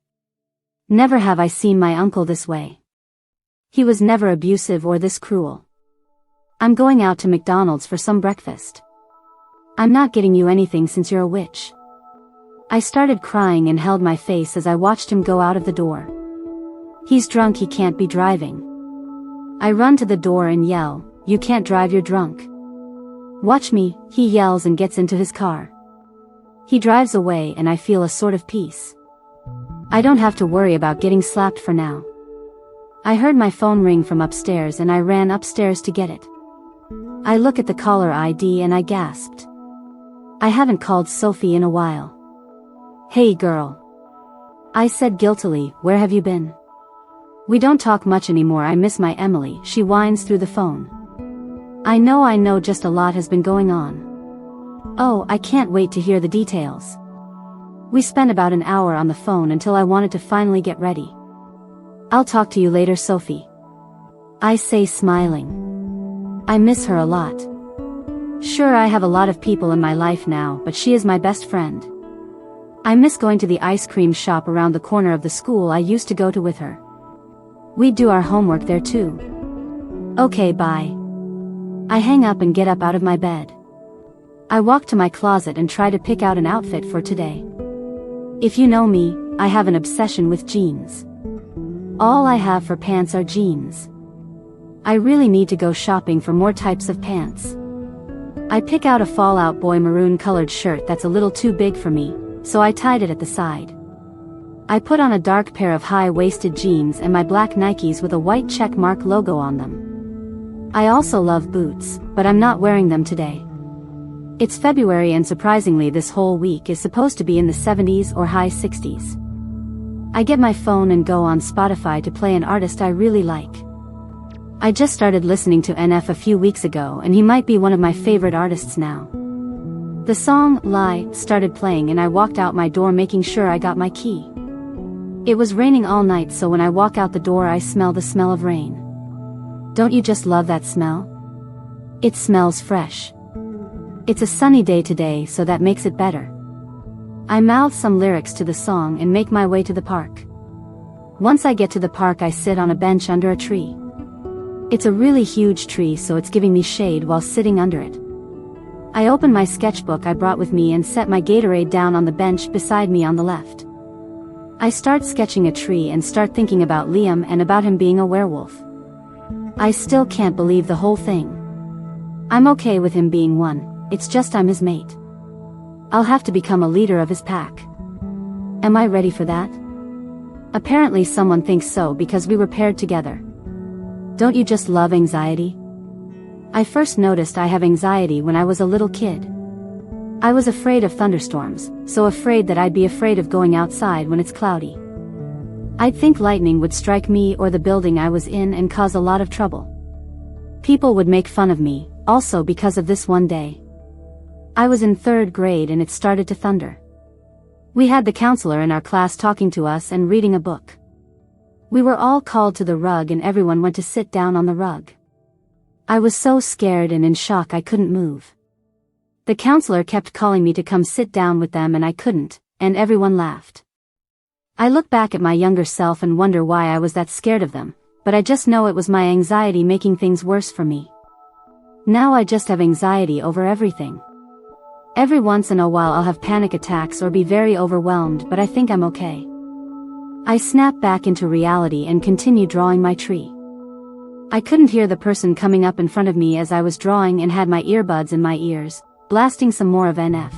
Never have I seen my uncle this way. He was never abusive or this cruel. I'm going out to McDonald's for some breakfast. I'm not getting you anything since you're a witch. I started crying and held my face as I watched him go out of the door. He's drunk, he can't be driving. I run to the door and yell, you can't drive, you're drunk. Watch me, he yells and gets into his car. He drives away and I feel a sort of peace. I don't have to worry about getting slapped for now. I heard my phone ring from upstairs and I ran upstairs to get it. I look at the caller ID and I gasped. I haven't called Sophie in a while. Hey girl. I said guiltily, where have you been? We don't talk much anymore, I miss my Emily, she whines through the phone. I know, just a lot has been going on. Oh, I can't wait to hear the details. We spent about an hour on the phone until I wanted to finally get ready. I'll talk to you later, Sophie. I say, smiling. I miss her a lot. Sure, I have a lot of people in my life now, but she is my best friend. I miss going to the ice cream shop around the corner of the school I used to go to with her. We'd do our homework there too. Okay, bye. I hang up and get up out of my bed. I walk to my closet and try to pick out an outfit for today. If you know me, I have an obsession with jeans. All I have for pants are jeans. I really need to go shopping for more types of pants. I pick out a Fall Out Boy maroon colored shirt that's a little too big for me, so I tied it at the side. I put on a dark pair of high-waisted jeans and my black Nikes with a white checkmark logo on them. I also love boots, but I'm not wearing them today. It's February and surprisingly this whole week is supposed to be in the 70s or high 60s. I get my phone and go on Spotify to play an artist I really like. I just started listening to NF a few weeks ago and he might be one of my favorite artists now. The song, Lie, started playing and I walked out my door making sure I got my key. It was raining all night, so when I walk out the door I smell the smell of rain. Don't you just love that smell? It smells fresh. It's a sunny day today, so that makes it better. I mouth some lyrics to the song and make my way to the park. Once I get to the park I sit on a bench under a tree. It's a really huge tree, so it's giving me shade while sitting under it. I open my sketchbook I brought with me and set my Gatorade down on the bench beside me on the left. I start sketching a tree and start thinking about Liam and about him being a werewolf. I still can't believe the whole thing. I'm okay with him being one, it's just I'm his mate. I'll have to become a leader of his pack. Am I ready for that? Apparently someone thinks so because we were paired together. Don't you just love anxiety? I first noticed I have anxiety when I was a little kid. I was afraid of thunderstorms, so afraid that I'd be afraid of going outside when it's cloudy. I'd think lightning would strike me or the building I was in and cause a lot of trouble. People would make fun of me, also because of this one day. I was in 3rd grade and it started to thunder. We had the counselor in our class talking to us and reading a book. We were all called to the rug and everyone went to sit down on the rug. I was so scared and in shock I couldn't move. The counselor kept calling me to come sit down with them and I couldn't, and everyone laughed. I look back at my younger self and wonder why I was that scared of them, but I just know it was my anxiety making things worse for me. Now I just have anxiety over everything. Every once in a while I'll have panic attacks or be very overwhelmed, but I think I'm okay. I snap back into reality and continue drawing my tree. I couldn't hear the person coming up in front of me as I was drawing and had my earbuds in my ears, blasting some more of NF.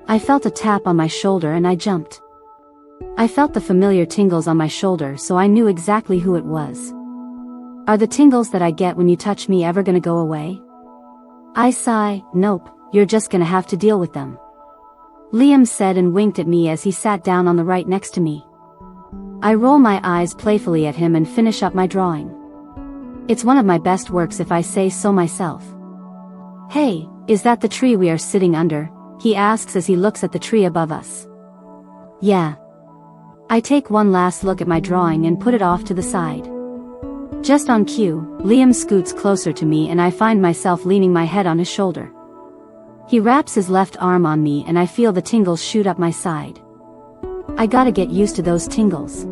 I felt a tap on my shoulder and I jumped. I felt the familiar tingles on my shoulder, so I knew exactly who it was. Are the tingles that I get when you touch me ever gonna go away? I sigh, nope, you're just gonna have to deal with them. Liam said and winked at me as he sat down on the right next to me. I roll my eyes playfully at him and finish up my drawing. It's one of my best works if I say so myself. Hey, is that the tree we are sitting under? He asks as he looks at the tree above us. Yeah. I take one last look at my drawing and put it off to the side. Just on cue, Liam scoots closer to me and I find myself leaning my head on his shoulder. He wraps his left arm on me and I feel the tingles shoot up my side. I gotta get used to those tingles.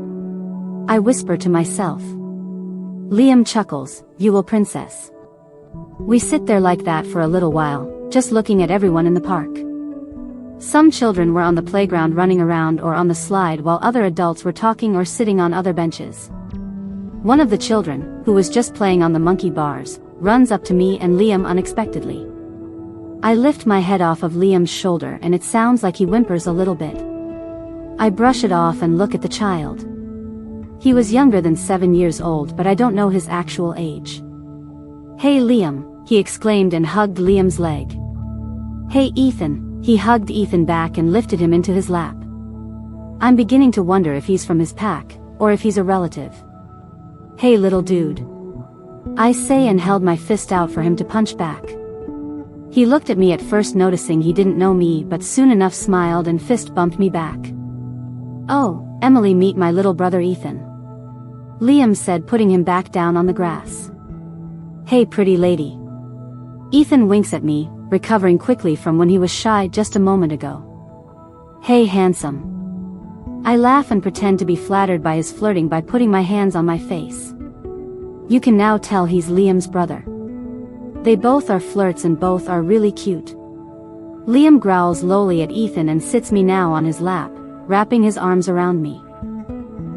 I whisper to myself. Liam chuckles, you will, princess. We sit there like that for a little while, just looking at everyone in the park. Some children were on the playground running around or on the slide while other adults were talking or sitting on other benches. One of the children, who was just playing on the monkey bars, runs up to me and Liam unexpectedly. I lift my head off of Liam's shoulder and it sounds like he whimpers a little bit. I brush it off and look at the child. He was younger than 7 years old, but I don't know his actual age. Hey Liam, he exclaimed and hugged Liam's leg. Hey Ethan, he hugged Ethan back and lifted him into his lap. I'm beginning to wonder if he's from his pack, or if he's a relative. Hey little dude. I say and held my fist out for him to punch back. He looked at me at first, noticing he didn't know me, but soon enough smiled and fist bumped me back. Oh, Emily, meet my little brother Ethan. Liam said, putting him back down on the grass. Hey pretty lady. Ethan winks at me, recovering quickly from when he was shy just a moment ago. Hey handsome. I laugh and pretend to be flattered by his flirting by putting my hands on my face. You can now tell he's Liam's brother. They both are flirts and both are really cute. Liam growls lowly at Ethan and sits me now on his lap, wrapping his arms around me.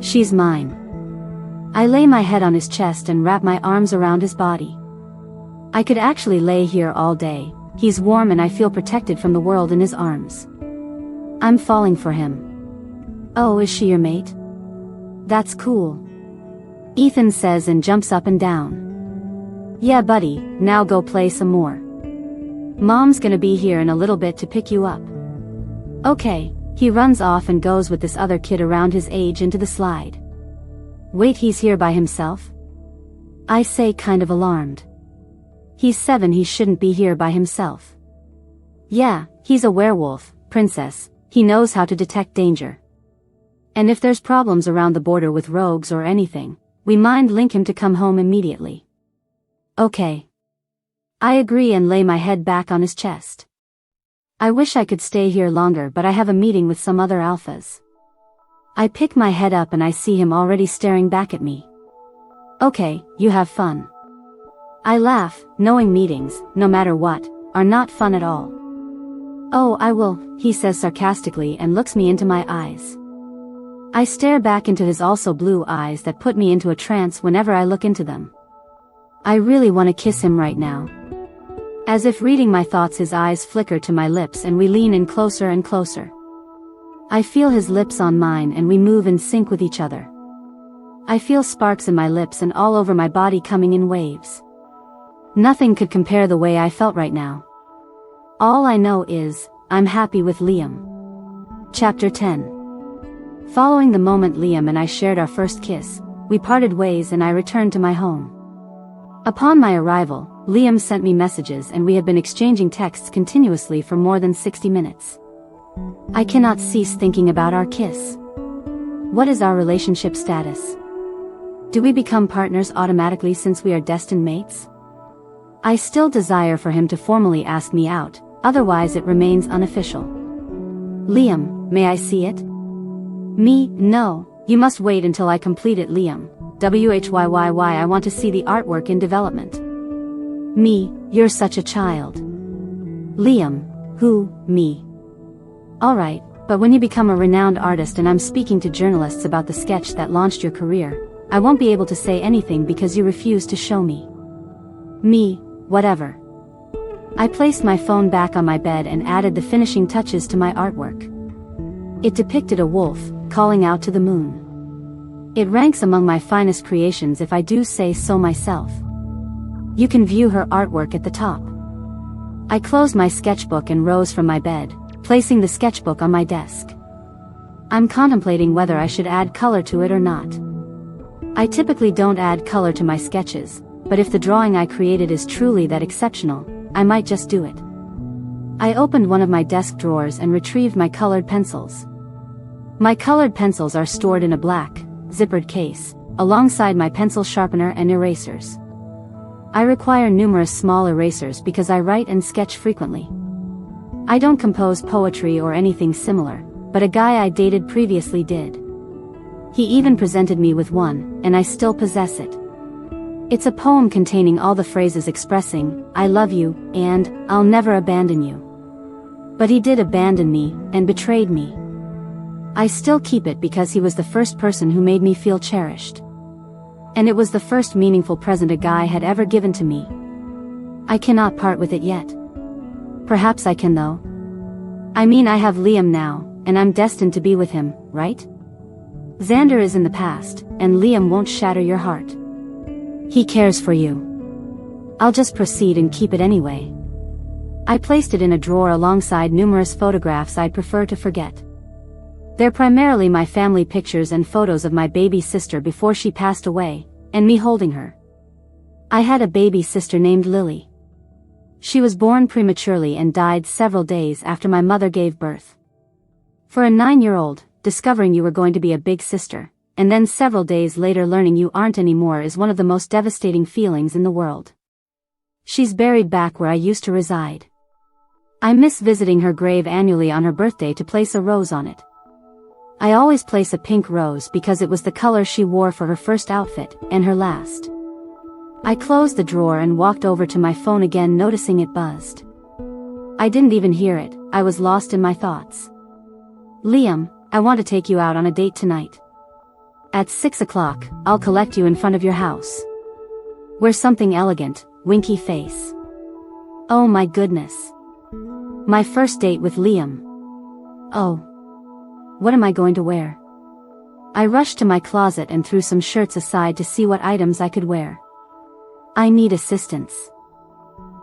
She's mine. I lay my head on his chest and wrap my arms around his body. I could actually lay here all day. He's warm and I feel protected from the world in his arms. I'm falling for him. Oh, is she your mate? That's cool. Ethan says and jumps up and down. Yeah buddy, now go play some more. Mom's gonna be here in a little bit to pick you up. Okay, he runs off and goes with this other kid around his age into the slide. Wait, he's here by himself? I say, kind of alarmed. He's 7, he shouldn't be here by himself. Yeah, he's a werewolf, princess, he knows how to detect danger. And if there's problems around the border with rogues or anything, we mind link him to come home immediately. Okay. I agree and lay my head back on his chest. I wish I could stay here longer, but I have a meeting with some other alphas. I pick my head up and I see him already staring back at me. Okay, you have fun. I laugh, knowing meetings, no matter what, are not fun at all. Oh, I will, he says sarcastically and looks me into my eyes. I stare back into his also blue eyes that put me into a trance whenever I look into them. I really want to kiss him right now. As if reading my thoughts, his eyes flicker to my lips and we lean in closer and closer. I feel his lips on mine and we move in sync with each other. I feel sparks in my lips and all over my body coming in waves. Nothing could compare the way I felt right now. All I know is, I'm happy with Liam. Chapter 10. Following the moment Liam and I shared our first kiss, we parted ways and I returned to my home. Upon my arrival, Liam sent me messages and we have been exchanging texts continuously for more than 60 minutes. I cannot cease thinking about our kiss. What is our relationship status? Do we become partners automatically since we are destined mates? I still desire for him to formally ask me out, otherwise it remains unofficial. Liam, may I see it? Me, no, you must wait until I complete it. Liam, whyy, I want to see the artwork in development. Me, you're such a child. Liam, who, me? Alright, but when you become a renowned artist and I'm speaking to journalists about the sketch that launched your career, I won't be able to say anything because you refuse to show me. Me, whatever. I placed my phone back on my bed and added the finishing touches to my artwork. It depicted a wolf, calling out to the moon. It ranks among my finest creations if I do say so myself. You can view her artwork at the top. I closed my sketchbook and rose from my bed, placing the sketchbook on my desk. I'm contemplating whether I should add color to it or not. I typically don't add color to my sketches, but if the drawing I created is truly that exceptional, I might just do it. I opened one of my desk drawers and retrieved my colored pencils. My colored pencils are stored in a black, zippered case, alongside my pencil sharpener and erasers. I require numerous small erasers because I write and sketch frequently. I don't compose poetry or anything similar, but a guy I dated previously did. He even presented me with one, and I still possess it. It's a poem containing all the phrases expressing, I love you, and, I'll never abandon you. But he did abandon me, and betrayed me. I still keep it because he was the first person who made me feel cherished. And it was the first meaningful present a guy had ever given to me. I cannot part with it yet. Perhaps I can though. I mean, I have Liam now, and I'm destined to be with him, right? Xander is in the past, and Liam won't shatter your heart. He cares for you. I'll just proceed and keep it anyway. I placed it in a drawer alongside numerous photographs I'd prefer to forget. They're primarily my family pictures and photos of my baby sister before she passed away, and me holding her. I had a baby sister named Lily. She was born prematurely and died several days after my mother gave birth. For a 9-year-old, discovering you were going to be a big sister, and then several days later learning you aren't anymore is one of the most devastating feelings in the world. She's buried back where I used to reside. I miss visiting her grave annually on her birthday to place a rose on it. I always place a pink rose because it was the color she wore for her first outfit, and her last. I closed the drawer and walked over to my phone again, noticing it buzzed. I didn't even hear it, I was lost in my thoughts. Liam, I want to take you out on a date tonight. At 6 o'clock, I'll collect you in front of your house. Wear something elegant, winky face. Oh my goodness. My first date with Liam. Oh. What am I going to wear? I rushed to my closet and threw some shirts aside to see what items I could wear. I need assistance.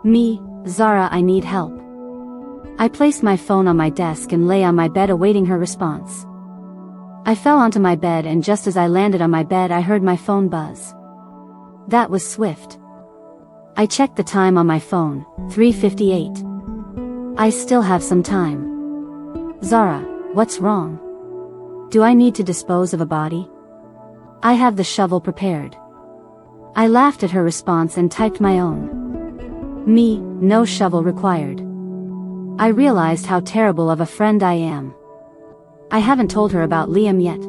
Me, Zara, I need help. I placed my phone on my desk and lay on my bed awaiting her response. I fell onto my bed, and just as I landed on my bed I heard my phone buzz. That was swift. I checked the time on my phone, 3:58. I still have some time. Zara, what's wrong? Do I need to dispose of a body? I have the shovel prepared. I laughed at her response and typed my own. Me, no shovel required. I realized how terrible of a friend I am. I haven't told her about Liam yet.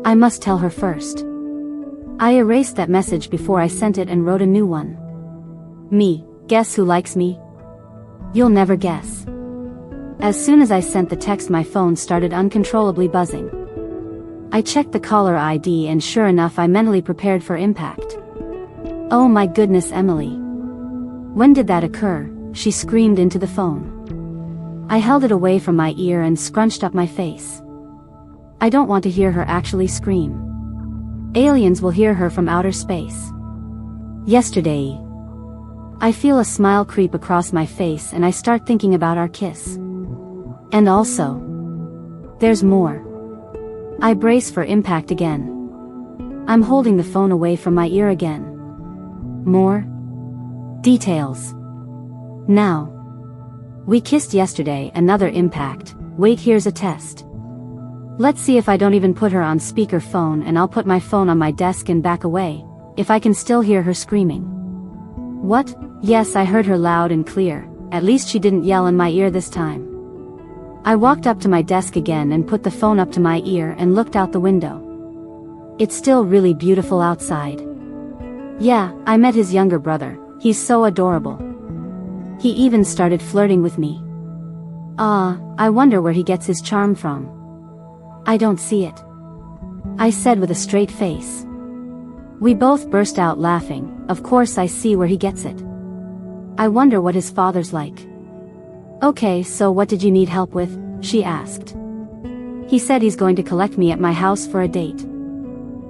I must tell her first. I erased that message before I sent it and wrote a new one. Me, guess who likes me? You'll never guess. As soon as I sent the text, my phone started uncontrollably buzzing. I checked the caller ID and sure enough I mentally prepared for impact. Oh my goodness, Emily. When did that occur? She screamed into the phone. I held it away from my ear and scrunched up my face. I don't want to hear her actually scream. Aliens will hear her from outer space. Yesterday. I feel a smile creep across my face and I start thinking about our kiss. And also, there's more. I brace for impact again. I'm holding the phone away from my ear again. More details. Now. We kissed yesterday, another impact. Wait, here's a test. Let's see if I don't even put her on speaker phone, and I'll put my phone on my desk and back away, if I can still hear her screaming. What? Yes, I heard her loud and clear. At least she didn't yell in my ear this time. I walked up to my desk again and put the phone up to my ear and looked out the window. It's still really beautiful outside. Yeah, I met his younger brother. He's so adorable. He even started flirting with me. I wonder where he gets his charm from. I don't see it, I said with a straight face. We both burst out laughing. Of course I see where he gets it. I wonder what his father's like. Okay, so what did you need help with? She asked. He said he's going to collect me at my house for a date.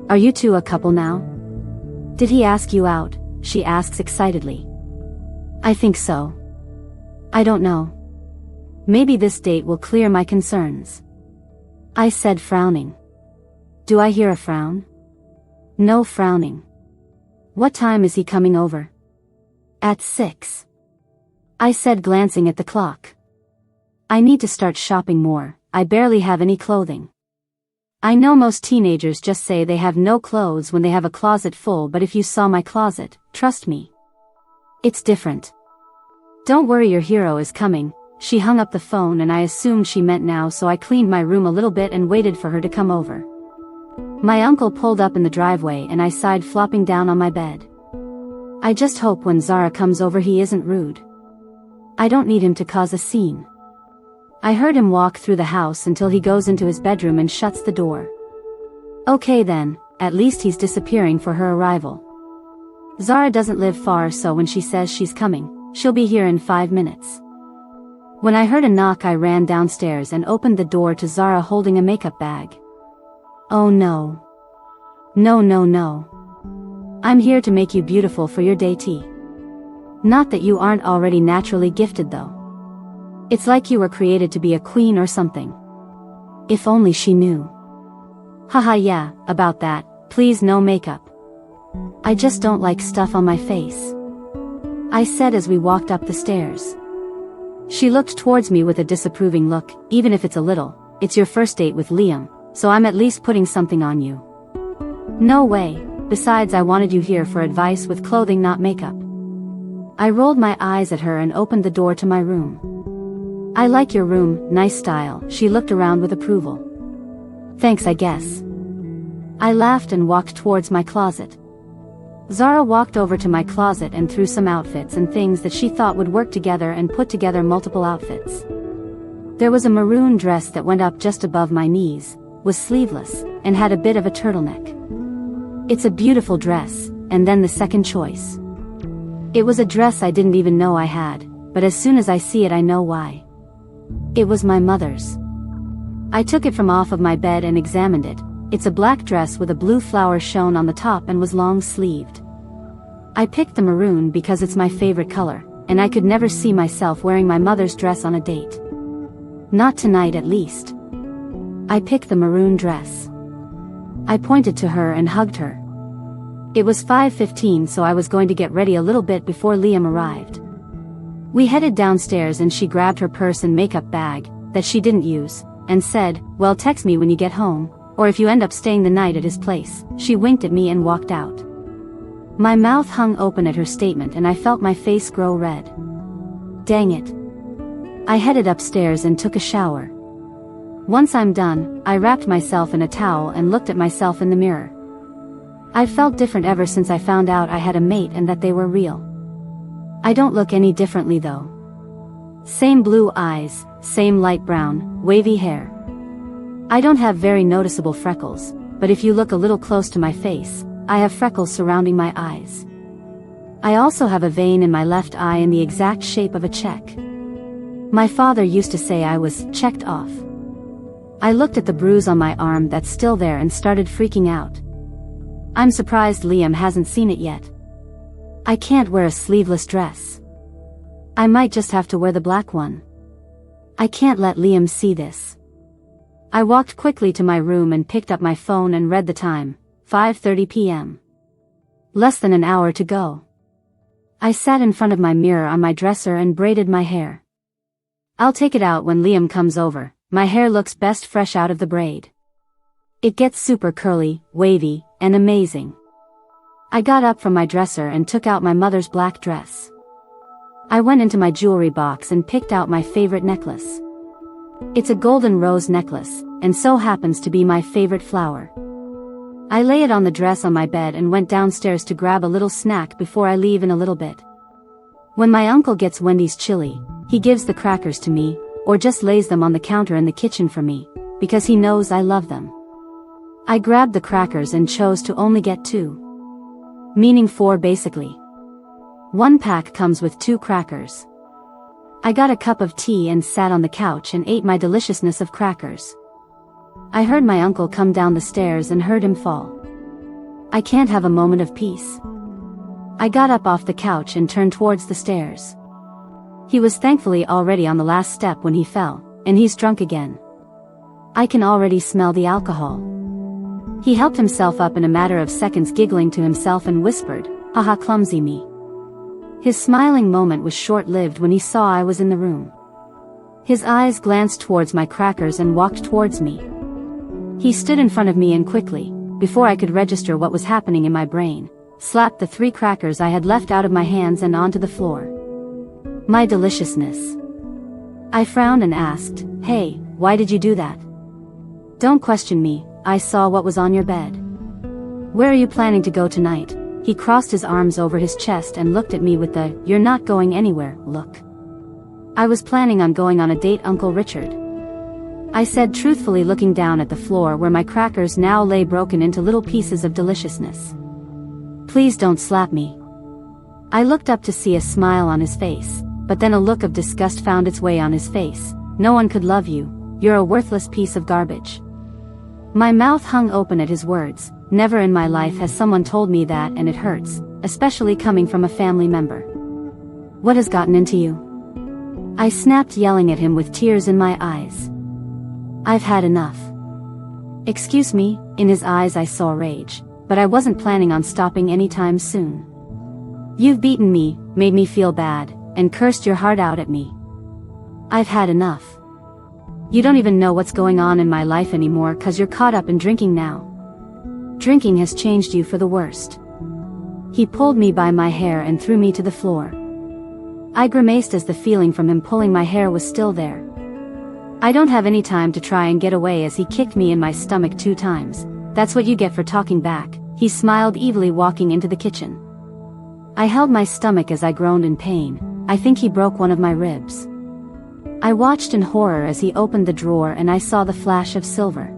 Are you two a couple now? Did he ask you out? She asks excitedly. I think so. I don't know. Maybe this date will clear my concerns, I said, frowning. Do I hear a frown? No frowning. What time is he coming over? At 6. I said, glancing at the clock. I need to start shopping more. I barely have any clothing. I know most teenagers just say they have no clothes when they have a closet full, but if you saw my closet, trust me, it's different. Don't worry, your hero is coming. She hung up the phone and I assumed she meant now, so I cleaned my room a little bit and waited for her to come over. My uncle pulled up in the driveway and I sighed, flopping down on my bed. I just hope when Zara comes over he isn't rude. I don't need him to cause a scene. I heard him walk through the house until he goes into his bedroom and shuts the door. Okay then, at least he's disappearing for her arrival. Zara doesn't live far, so when she says she's coming, she'll be here in 5 minutes. When I heard a knock, I ran downstairs and opened the door to Zara holding a makeup bag. Oh no. No no no. I'm here to make you beautiful for your date. Not that you aren't already naturally gifted though. It's like you were created to be a queen or something. If only she knew. Haha, yeah, about that, please no makeup. I just don't like stuff on my face, I said as we walked up the stairs. She looked towards me with a disapproving look. Even if it's a little, it's your first date with Liam, so I'm at least putting something on you. No way, besides I wanted you here for advice with clothing, not makeup. I rolled my eyes at her and opened the door to my room. I like your room, nice style. She looked around with approval. Thanks, I guess. I laughed and walked towards my closet. Zara walked over to my closet and threw some outfits and things that she thought would work together and put together multiple outfits. There was a maroon dress that went up just above my knees, was sleeveless, and had a bit of a turtleneck. It's a beautiful dress. And then the second choice. It was a dress I didn't even know I had, but as soon as I see it I know why. It was my mother's. I took it from off of my bed and examined it. It's a black dress with a blue flower shown on the top and was long-sleeved. I picked the maroon because it's my favorite color, and I could never see myself wearing my mother's dress on a date. Not tonight, at least. I picked the maroon dress. I pointed to her and hugged her. It was 5:15, so I was going to get ready a little bit before Liam arrived. We headed downstairs and she grabbed her purse and makeup bag, that she didn't use, and said, well, text me when you get home, or if you end up staying the night at his place. She winked at me and walked out. My mouth hung open at her statement and I felt my face grow red. Dang it. I headed upstairs and took a shower. Once I'm done, I wrapped myself in a towel and looked at myself in the mirror. I've felt different ever since I found out I had a mate and that they were real. I don't look any differently though. Same blue eyes, same light brown, wavy hair. I don't have very noticeable freckles, but if you look a little close to my face, I have freckles surrounding my eyes. I also have a vein in my left eye in the exact shape of a check. My father used to say I was checked off. I looked at the bruise on my arm that's still there and started freaking out. I'm surprised Liam hasn't seen it yet. I can't wear a sleeveless dress. I might just have to wear the black one. I can't let Liam see this. I walked quickly to my room and picked up my phone and read the time, 5:30 p.m. Less than an hour to go. I sat in front of my mirror on my dresser and braided my hair. I'll take it out when Liam comes over, my hair looks best fresh out of the braid. It gets super curly, wavy, and amazing. I got up from my dresser and took out my mother's black dress. I went into my jewelry box and picked out my favorite necklace. It's a golden rose necklace, and so happens to be my favorite flower. I lay it on the dress on my bed and went downstairs to grab a little snack before I leave in a little bit. When my uncle gets Wendy's chili, he gives the crackers to me, or just lays them on the counter in the kitchen for me, because he knows I love them. I grabbed the crackers and chose to only get 2. Meaning 4 basically. 1 pack comes with 2 crackers. I got a cup of tea and sat on the couch and ate my deliciousness of crackers. I heard my uncle come down the stairs and heard him fall. I can't have a moment of peace. I got up off the couch and turned towards the stairs. He was thankfully already on the last step when he fell, and he's drunk again. I can already smell the alcohol. He helped himself up in a matter of seconds, giggling to himself and whispered, "Haha, clumsy me." His smiling moment was short-lived when he saw I was in the room. His eyes glanced towards my crackers and walked towards me. He stood in front of me and quickly, before I could register what was happening in my brain, slapped the 3 crackers I had left out of my hands and onto the floor. My deliciousness. I frowned and asked, "Hey, why did you do that?" "Don't question me, I saw what was on your bed." "Where are you planning to go tonight?" He crossed his arms over his chest and looked at me with the "you're not going anywhere" look. "I was planning on going on a date, Uncle Richard," I said truthfully, looking down at the floor where my crackers now lay broken into little pieces of deliciousness. "Please don't slap me." I looked up to see a smile on his face, but then a look of disgust found its way on his face. "No one could love you, you're a worthless piece of garbage." My mouth hung open at his words. Never in my life has someone told me that, and it hurts, especially coming from a family member. "What has gotten into you?" I snapped, yelling at him with tears in my eyes. "I've had enough." "Excuse me," in his eyes I saw rage, but I wasn't planning on stopping anytime soon. "You've beaten me, made me feel bad, and cursed your heart out at me. I've had enough. You don't even know what's going on in my life anymore 'cause you're caught up in drinking now. Drinking has changed you for the worst." He pulled me by my hair and threw me to the floor. I grimaced as the feeling from him pulling my hair was still there. I don't have any time to try and get away as he kicked me in my stomach 2 times. "That's what you get for talking back," he smiled evilly, walking into the kitchen. I held my stomach as I groaned in pain. I think he broke one of my ribs. I watched in horror as he opened the drawer and I saw the flash of silver.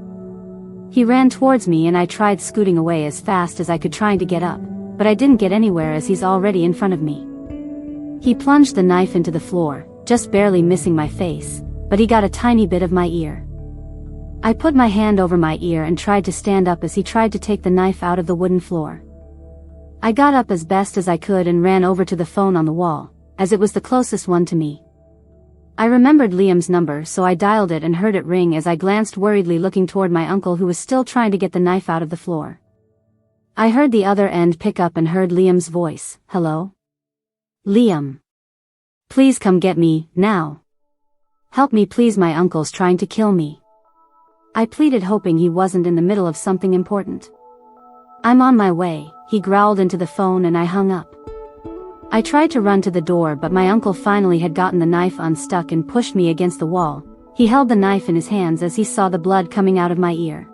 He ran towards me and I tried scooting away as fast as I could, trying to get up, but I didn't get anywhere as he's already in front of me. He plunged the knife into the floor, just barely missing my face, but he got a tiny bit of my ear. I put my hand over my ear and tried to stand up as he tried to take the knife out of the wooden floor. I got up as best as I could and ran over to the phone on the wall, as it was the closest one to me. I remembered Liam's number, so I dialed it and heard it ring as I glanced worriedly, looking toward my uncle who was still trying to get the knife out of the floor. I heard the other end pick up and heard Liam's voice. "Hello? Liam. Please come get me, now. Help me please, my uncle's trying to kill me." I pleaded, hoping he wasn't in the middle of something important. "I'm on my way," he growled into the phone, and I hung up. I tried to run to the door, but my uncle finally had gotten the knife unstuck and pushed me against the wall. He held the knife in his hands as he saw the blood coming out of my ear.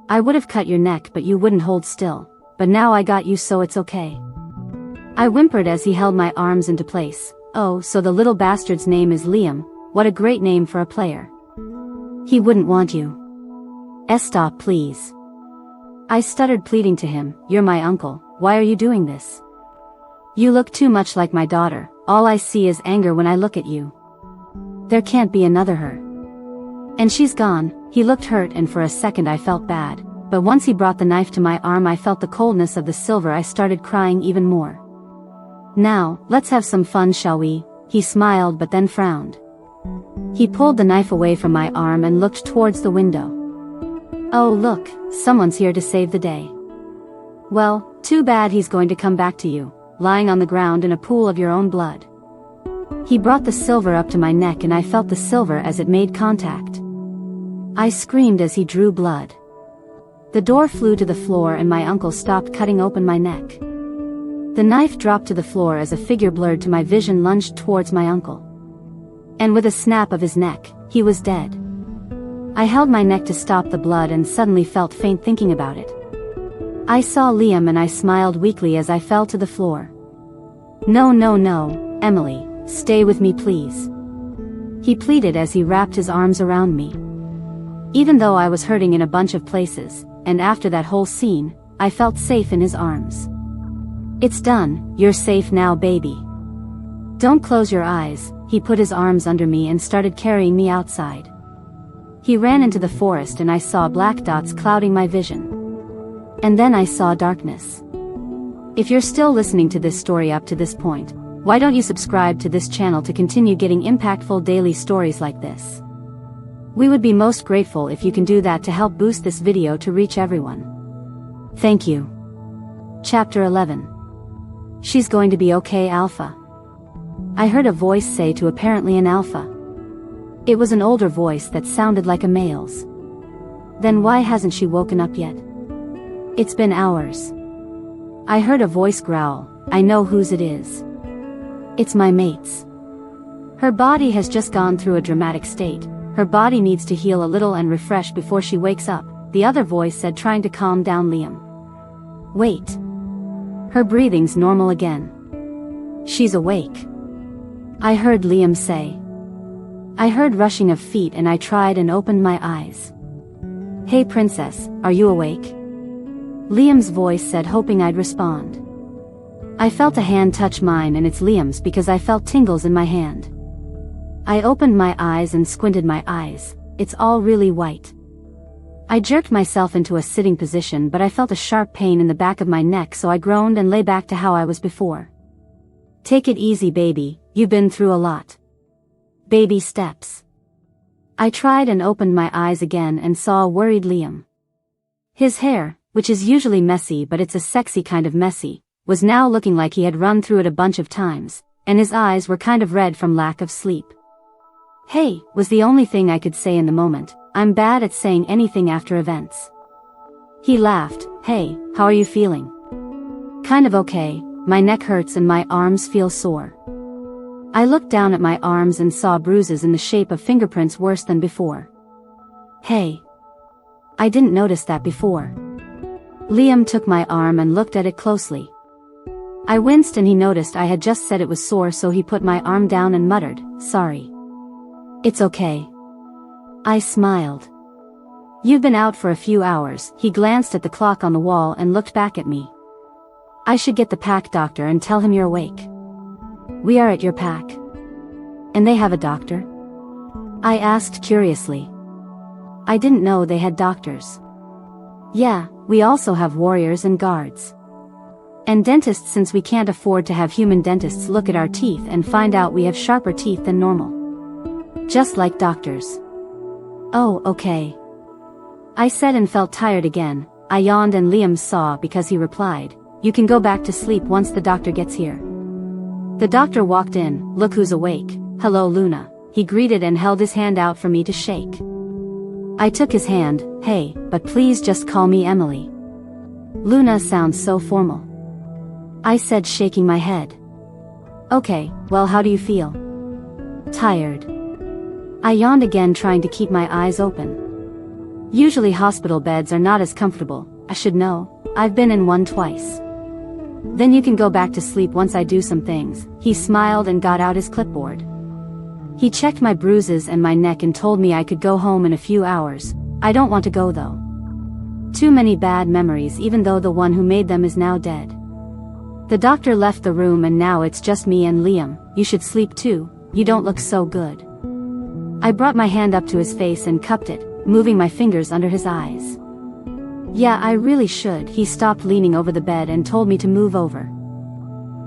"I would have cut your neck, but you wouldn't hold still," but now I got you, so it's okay. I whimpered as he held my arms into place. Oh, so the little bastard's name is Liam. What a great name for a player. He wouldn't want you. Stop, please. I stuttered, pleading to him. You're my uncle, why are you doing this? You look too much like my daughter. All I see is anger when I look at you. There can't be another her. And she's gone. He looked hurt, and for a second I felt bad, but once he brought the knife to my arm I felt the coldness of the silver. I started crying even more. Now, let's have some fun, shall we? He smiled but then frowned. He pulled the knife away from my arm and looked towards the window. Oh look, someone's here to save the day. Well, too bad he's going to come back to you, lying on the ground in a pool of your own blood. He brought the silver up to my neck and I felt the silver as it made contact. I screamed as he drew blood. The door flew to the floor and my uncle stopped cutting open my neck. The knife dropped to the floor as a figure blurred to my vision lunged towards my uncle. And with a snap of his neck, he was dead. I held my neck to stop the blood and suddenly felt faint thinking about it. I saw Liam and I smiled weakly as I fell to the floor. No, no, no, Emily, stay with me please. He pleaded as he wrapped his arms around me. Even though I was hurting in a bunch of places, and after that whole scene, I felt safe in his arms. It's done, you're safe now, baby. Don't close your eyes. He put his arms under me and started carrying me outside. He ran into the forest and I saw black dots clouding my vision. And then I saw darkness. If you're still listening to this story up to this point, why don't you subscribe to this channel to continue getting impactful daily stories like this? We would be most grateful if you can do that to help boost this video to reach everyone. Thank you. Chapter 11. She's going to be okay, Alpha. I heard a voice say to apparently an alpha. It was an older voice that sounded like a male's. Then why hasn't she woken up yet? It's been hours. I heard a voice growl. I know whose it is. It's my mate's. Her body has just gone through a dramatic state. Her body needs to heal a little and refresh before she wakes up, the other voice said, trying to calm down Liam. Wait. Her breathing's normal again. She's awake. I heard Liam say. I heard rushing of feet and I tried and opened my eyes. Hey princess, are you awake? Liam's voice said, hoping I'd respond. I felt a hand touch mine and it's Liam's because I felt tingles in my hand. I opened my eyes and squinted my eyes. It's all really white. I jerked myself into a sitting position but I felt a sharp pain in the back of my neck, so I groaned and lay back to how I was before. Take it easy, baby, you've been through a lot. Baby steps. I tried and opened my eyes again and saw a worried Liam. His hair, which is usually messy but it's a sexy kind of messy, was now looking like he had run through it a bunch of times, and his eyes were kind of red from lack of sleep. Hey, was the only thing I could say in the moment. I'm bad at saying anything after events. He laughed. Hey, how are you feeling? Kind of okay, my neck hurts and my arms feel sore. I looked down at my arms and saw bruises in the shape of fingerprints worse than before. Hey. I didn't notice that before. Liam took my arm and looked at it closely. I winced and he noticed I had just said it was sore, so he put my arm down and muttered, sorry. It's okay. I smiled. You've been out for a few hours. He glanced at the clock on the wall and looked back at me. I should get the pack doctor and tell him you're awake. We are at your pack. And they have a doctor? I asked curiously. I didn't know they had doctors. Yeah, we also have warriors and guards. And dentists, since we can't afford to have human dentists look at our teeth and find out we have sharper teeth than normal. Just like doctors. Oh, okay. I said and felt tired again. I yawned and Liam saw because he replied, you can go back to sleep once the doctor gets here. The doctor walked in. Look who's awake. Hello, Luna. He greeted and held his hand out for me to shake. I took his hand. Hey, but please just call me Emily. Luna sounds so formal. I said, shaking my head. Okay, well, how do you feel? Tired. I yawned again, trying to keep my eyes open. Usually hospital beds are not as comfortable, I should know, I've been in one twice. Then you can go back to sleep once I do some things." He smiled and got out his clipboard. He checked my bruises and my neck and told me I could go home in a few hours. I don't want to go though. Too many bad memories, even though the one who made them is now dead. The doctor left the room and now it's just me and Liam. "You should sleep too, you don't look so good." I brought my hand up to his face and cupped it, moving my fingers under his eyes. "Yeah, I really should." He stopped leaning over the bed and told me to move over.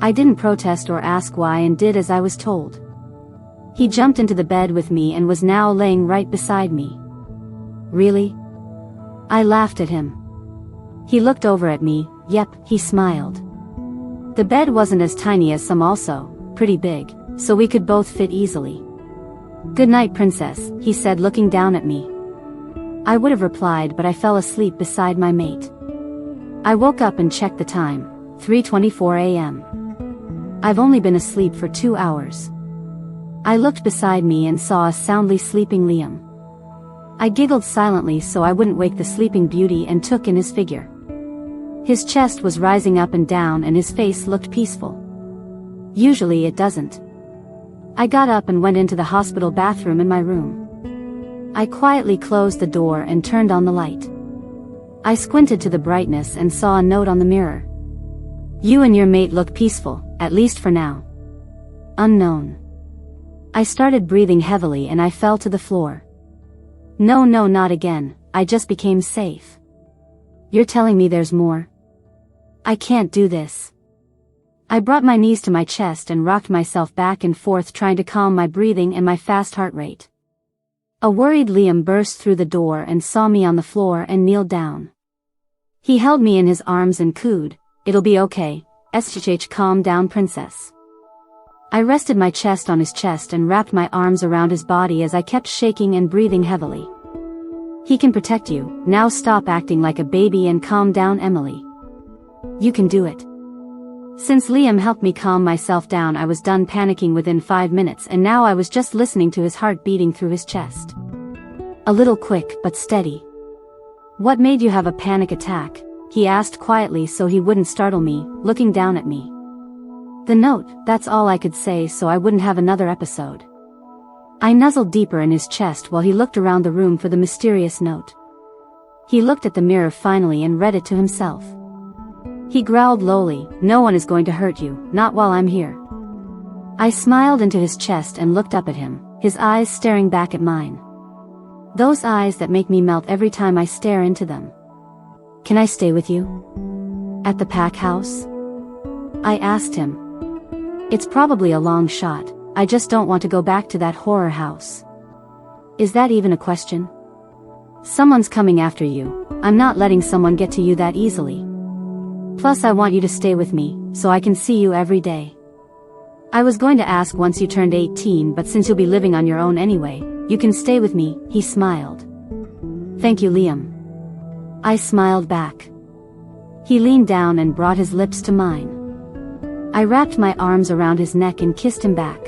I didn't protest or ask why and did as I was told. He jumped into the bed with me and was now laying right beside me. "Really?" I laughed at him. He looked over at me. "Yep," he smiled. The bed wasn't as tiny as some, also pretty big, so we could both fit easily. "Good night, princess," he said, looking down at me. I would have replied, but I fell asleep beside my mate. I woke up and checked the time, 3:24 a.m. I've only been asleep for 2 hours. I looked beside me and saw a soundly sleeping Liam. I giggled silently so I wouldn't wake the sleeping beauty and took in his figure. His chest was rising up and down and his face looked peaceful. Usually it doesn't. I got up and went into the hospital bathroom in my room. I quietly closed the door and turned on the light. I squinted to the brightness and saw a note on the mirror. "You and your mate look peaceful, at least for now. Unknown." I started breathing heavily and I fell to the floor. No, not again, I just became safe. "You're telling me there's more? I can't do this." I brought my knees to my chest and rocked myself back and forth, trying to calm my breathing and my fast heart rate. A worried Liam burst through the door and saw me on the floor and kneeled down. He held me in his arms and cooed, "It'll be okay, shh, calm down, princess." I rested my chest on his chest and wrapped my arms around his body as I kept shaking and breathing heavily. "He can protect you, now stop acting like a baby and calm down, Emily. You can do it." Since Liam helped me calm myself down, I was done panicking within 5 minutes, and now I was just listening to his heart beating through his chest. A little quick but steady. "What made you have a panic attack?" he asked quietly so he wouldn't startle me, looking down at me. "The note," that's all I could say so I wouldn't have another episode. I nuzzled deeper in his chest while he looked around the room for the mysterious note. He looked at the mirror finally and read it to himself. He growled lowly, "No one is going to hurt you, not while I'm here." I smiled into his chest and looked up at him, his eyes staring back at mine. Those eyes that make me melt every time I stare into them. "Can I stay with you? At the pack house?" I asked him. "It's probably a long shot, I just don't want to go back to that horror house." "Is that even a question? Someone's coming after you, I'm not letting someone get to you that easily. Plus I want you to stay with me, so I can see you every day." I was going to ask once you turned 18, but since you'll be living on your own anyway, you can stay with me, he smiled. "Thank you, Liam." I smiled back. He leaned down and brought his lips to mine. I wrapped my arms around his neck and kissed him back.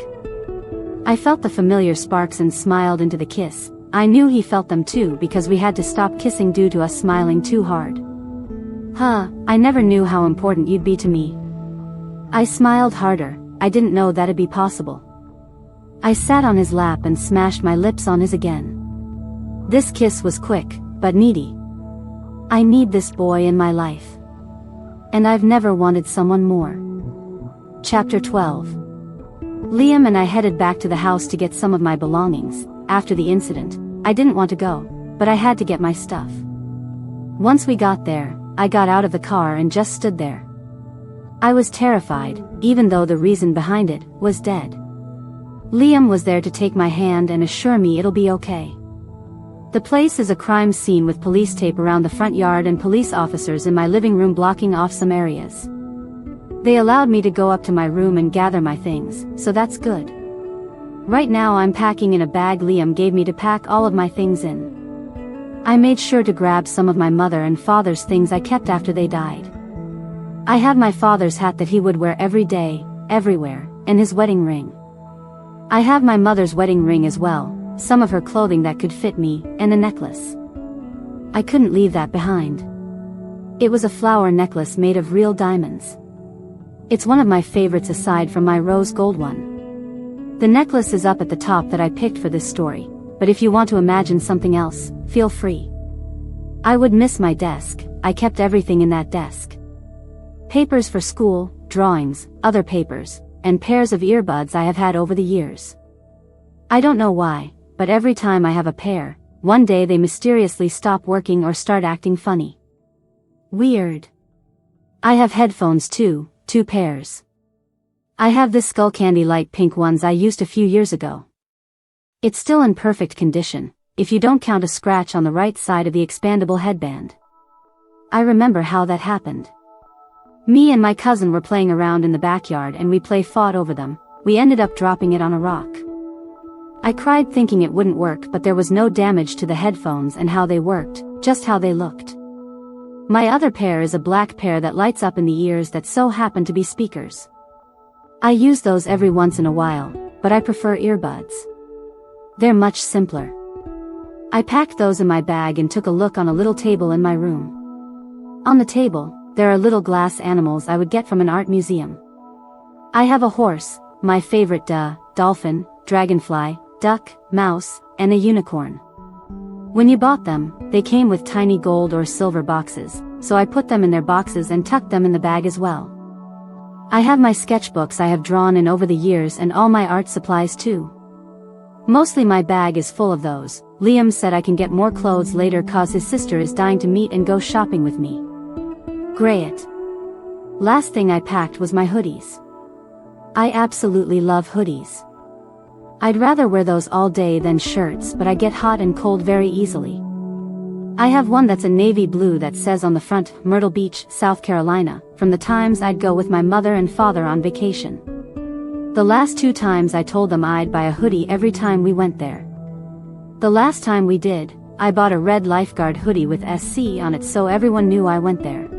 I felt the familiar sparks and smiled into the kiss. I knew he felt them too because we had to stop kissing due to us smiling too hard. I never knew how important you'd be to me." I smiled harder, I didn't know that'd be possible. I sat on his lap and smashed my lips on his again. This kiss was quick, but needy. I need this boy in my life. And I've never wanted someone more. Chapter 12. Liam and I headed back to the house to get some of my belongings. After the incident, I didn't want to go, but I had to get my stuff. Once we got there, I got out of the car and just stood there. I was terrified, even though the reason behind it was dead. Liam was there to take my hand and assure me it'll be okay. The place is a crime scene with police tape around the front yard and police officers in my living room blocking off some areas. They allowed me to go up to my room and gather my things, so that's good. Right now I'm packing in a bag Liam gave me to pack all of my things in. I made sure to grab some of my mother and father's things I kept after they died. I have my father's hat that he would wear every day, everywhere, and his wedding ring. I have my mother's wedding ring as well, some of her clothing that could fit me, and a necklace. I couldn't leave that behind. It was a flower necklace made of real diamonds. It's one of my favorites aside from my rose gold one. The necklace is up at the top that I picked for this story, but if you want to imagine something else, feel free. I would miss my desk. I kept everything in that desk. Papers for school, drawings, other papers, and pairs of earbuds I have had over the years. I don't know why, but every time I have a pair, one day they mysteriously stop working or start acting funny. Weird. I have headphones too, 2 pairs. I have this skull candy light pink ones I used a few years ago. It's still in perfect condition, if you don't count a scratch on the right side of the expandable headband. I remember how that happened. Me and my cousin were playing around in the backyard and we fought over them. We ended up dropping it on a rock. I cried thinking it wouldn't work, but there was no damage to the headphones and how they worked, just how they looked. My other pair is a black pair that lights up in the ears that so happen to be speakers. I use those every once in a while, but I prefer earbuds. They're much simpler. I packed those in my bag and took a look on a little table in my room. On the table, there are little glass animals I would get from an art museum. I have a horse, my favorite dolphin, dragonfly, duck, mouse, and a unicorn. When you bought them, they came with tiny gold or silver boxes, so I put them in their boxes and tucked them in the bag as well. I have my sketchbooks I have drawn in over the years and all my art supplies too. Mostly my bag is full of those. Liam said I can get more clothes later cause his sister is dying to meet and go shopping with me. Great. Last thing I packed was my hoodies. I absolutely love hoodies. I'd rather wear those all day than shirts, but I get hot and cold very easily. I have one that's a navy blue that says on the front, Myrtle Beach, South Carolina, from the times I'd go with my mother and father on vacation. The last 2 times I told them I'd buy a hoodie every time we went there. The last time we did, I bought a red lifeguard hoodie with SC on it so everyone knew I went there.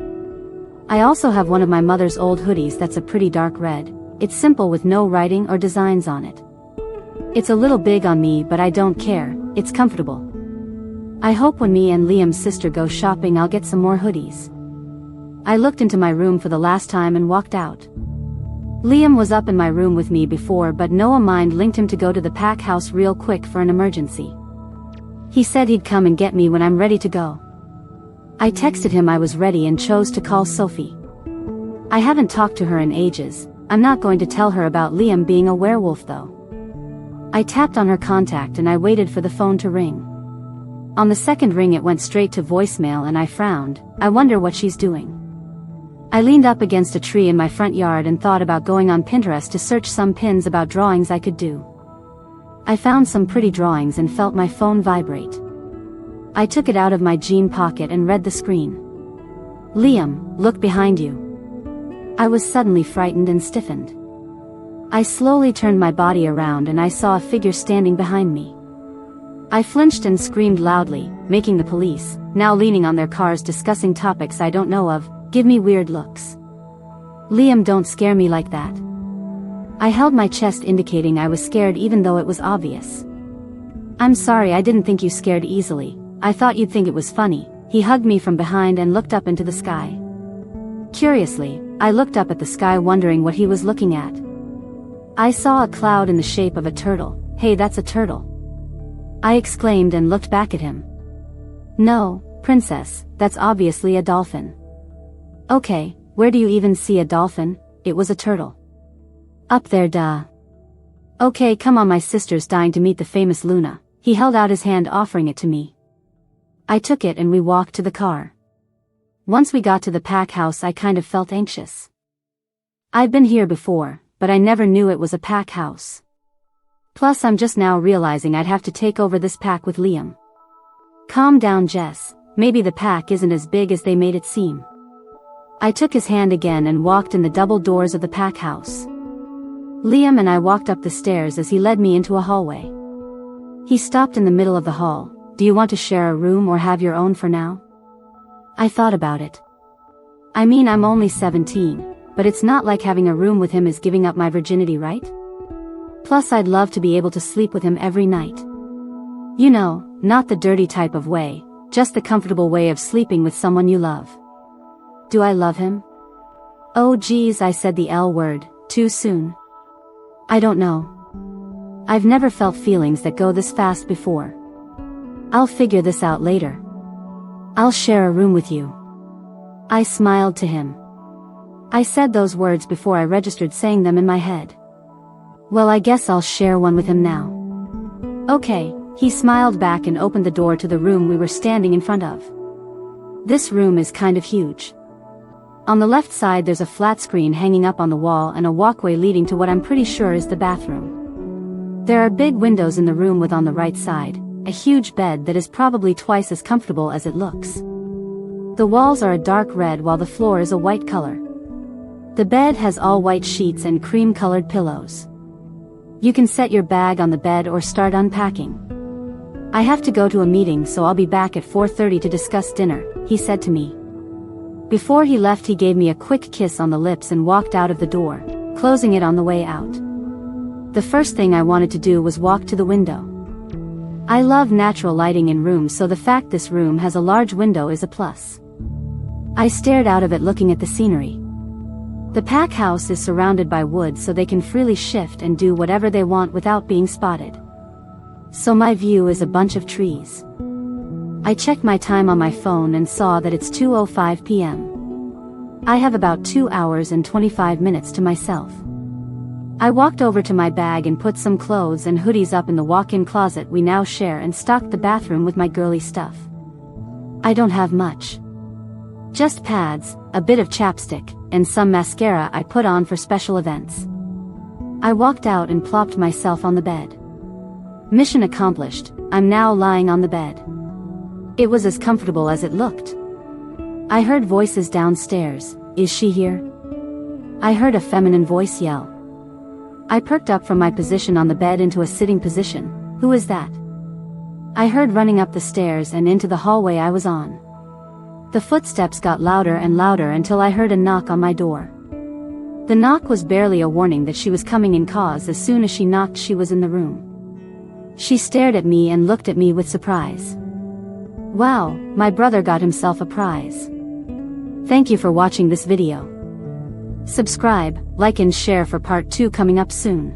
I also have one of my mother's old hoodies that's a pretty dark red. It's simple with no writing or designs on it. It's a little big on me, but I don't care, it's comfortable. I hope when me and Liam's sister go shopping I'll get some more hoodies. I looked into my room for the last time and walked out. Liam was up in my room with me before, but Noah mind linked him to go to the pack house real quick for an emergency. He said he'd come and get me when I'm ready to go. I texted him I was ready and chose to call Sophie. I haven't talked to her in ages. I'm not going to tell her about Liam being a werewolf though. I tapped on her contact and I waited for the phone to ring. On the second ring it went straight to voicemail and I frowned. I wonder what she's doing. I leaned up against a tree in my front yard and thought about going on Pinterest to search some pins about drawings I could do. I found some pretty drawings and felt my phone vibrate. I took it out of my jean pocket and read the screen. Liam, look behind you. I was suddenly frightened and stiffened. I slowly turned my body around and I saw a figure standing behind me. I flinched and screamed loudly, making the police, now leaning on their cars discussing topics I don't know of, give me weird looks. Liam, don't scare me like that. I held my chest indicating I was scared even though it was obvious. I'm sorry, I didn't think you scared easily. I thought you'd think it was funny. He hugged me from behind and looked up into the sky. Curiously, I looked up at the sky wondering what he was looking at. I saw a cloud in the shape of a turtle. Hey, that's a turtle. I exclaimed and looked back at him. No, princess, that's obviously a dolphin. Okay, where do you even see a dolphin? It was a turtle. Up there, duh. Okay, come on, my sister's dying to meet the famous Luna. He held out his hand offering it to me. I took it and we walked to the car. Once we got to the pack house I kind of felt anxious. I'd been here before, but I never knew it was a pack house. Plus I'm just now realizing I'd have to take over this pack with Liam. Calm down, Jess, maybe the pack isn't as big as they made it seem. I took his hand again and walked in the double doors of the pack house. Liam and I walked up the stairs as he led me into a hallway. He stopped in the middle of the hall. Do you want to share a room or have your own for now? I thought about it. I mean, I'm only 17, but it's not like having a room with him is giving up my virginity, right? Plus I'd love to be able to sleep with him every night. You know, not the dirty type of way, just the comfortable way of sleeping with someone you love. Do I love him? Oh geez, I said the L word, too soon. I don't know. I've never felt feelings that go this fast before. I'll figure this out later. I'll share a room with you. I smiled to him. I said those words before I registered saying them in my head. Well, I guess I'll share one with him now. Okay, he smiled back and opened the door to the room we were standing in front of. This room is kind of huge. On the left side there's a flat screen hanging up on the wall and a walkway leading to what I'm pretty sure is the bathroom. There are big windows in the room with on the right side, a huge bed that is probably twice as comfortable as it looks. The walls are a dark red while the floor is a white color. The bed has all white sheets and cream-colored pillows. You can set your bag on the bed or start unpacking. I have to go to a meeting, so I'll be back at 4:30 to discuss dinner, he said to me. Before he left, he gave me a quick kiss on the lips and walked out of the door, closing it on the way out. The first thing I wanted to do was walk to the window. I love natural lighting in rooms, so the fact this room has a large window is a plus. I stared out of it looking at the scenery. The pack house is surrounded by wood, so they can freely shift and do whatever they want without being spotted. So my view is a bunch of trees. I checked my time on my phone and saw that it's 2:05 p.m. I have about 2 hours and 25 minutes to myself. I walked over to my bag and put some clothes and hoodies up in the walk-in closet we now share and stocked the bathroom with my girly stuff. I don't have much. Just pads, a bit of chapstick, and some mascara I put on for special events. I walked out and plopped myself on the bed. Mission accomplished, I'm now lying on the bed. It was as comfortable as it looked. I heard voices downstairs. Is she here? I heard a feminine voice yell. I perked up from my position on the bed into a sitting position. Who is that? I heard running up the stairs and into the hallway I was on. The footsteps got louder and louder until I heard a knock on my door. The knock was barely a warning that she was coming in, cause as soon as she knocked she was in the room. She stared at me and looked at me with surprise. Wow, my brother got himself a prize. Thank you for watching this video. Subscribe, like and share for part 2 coming up soon.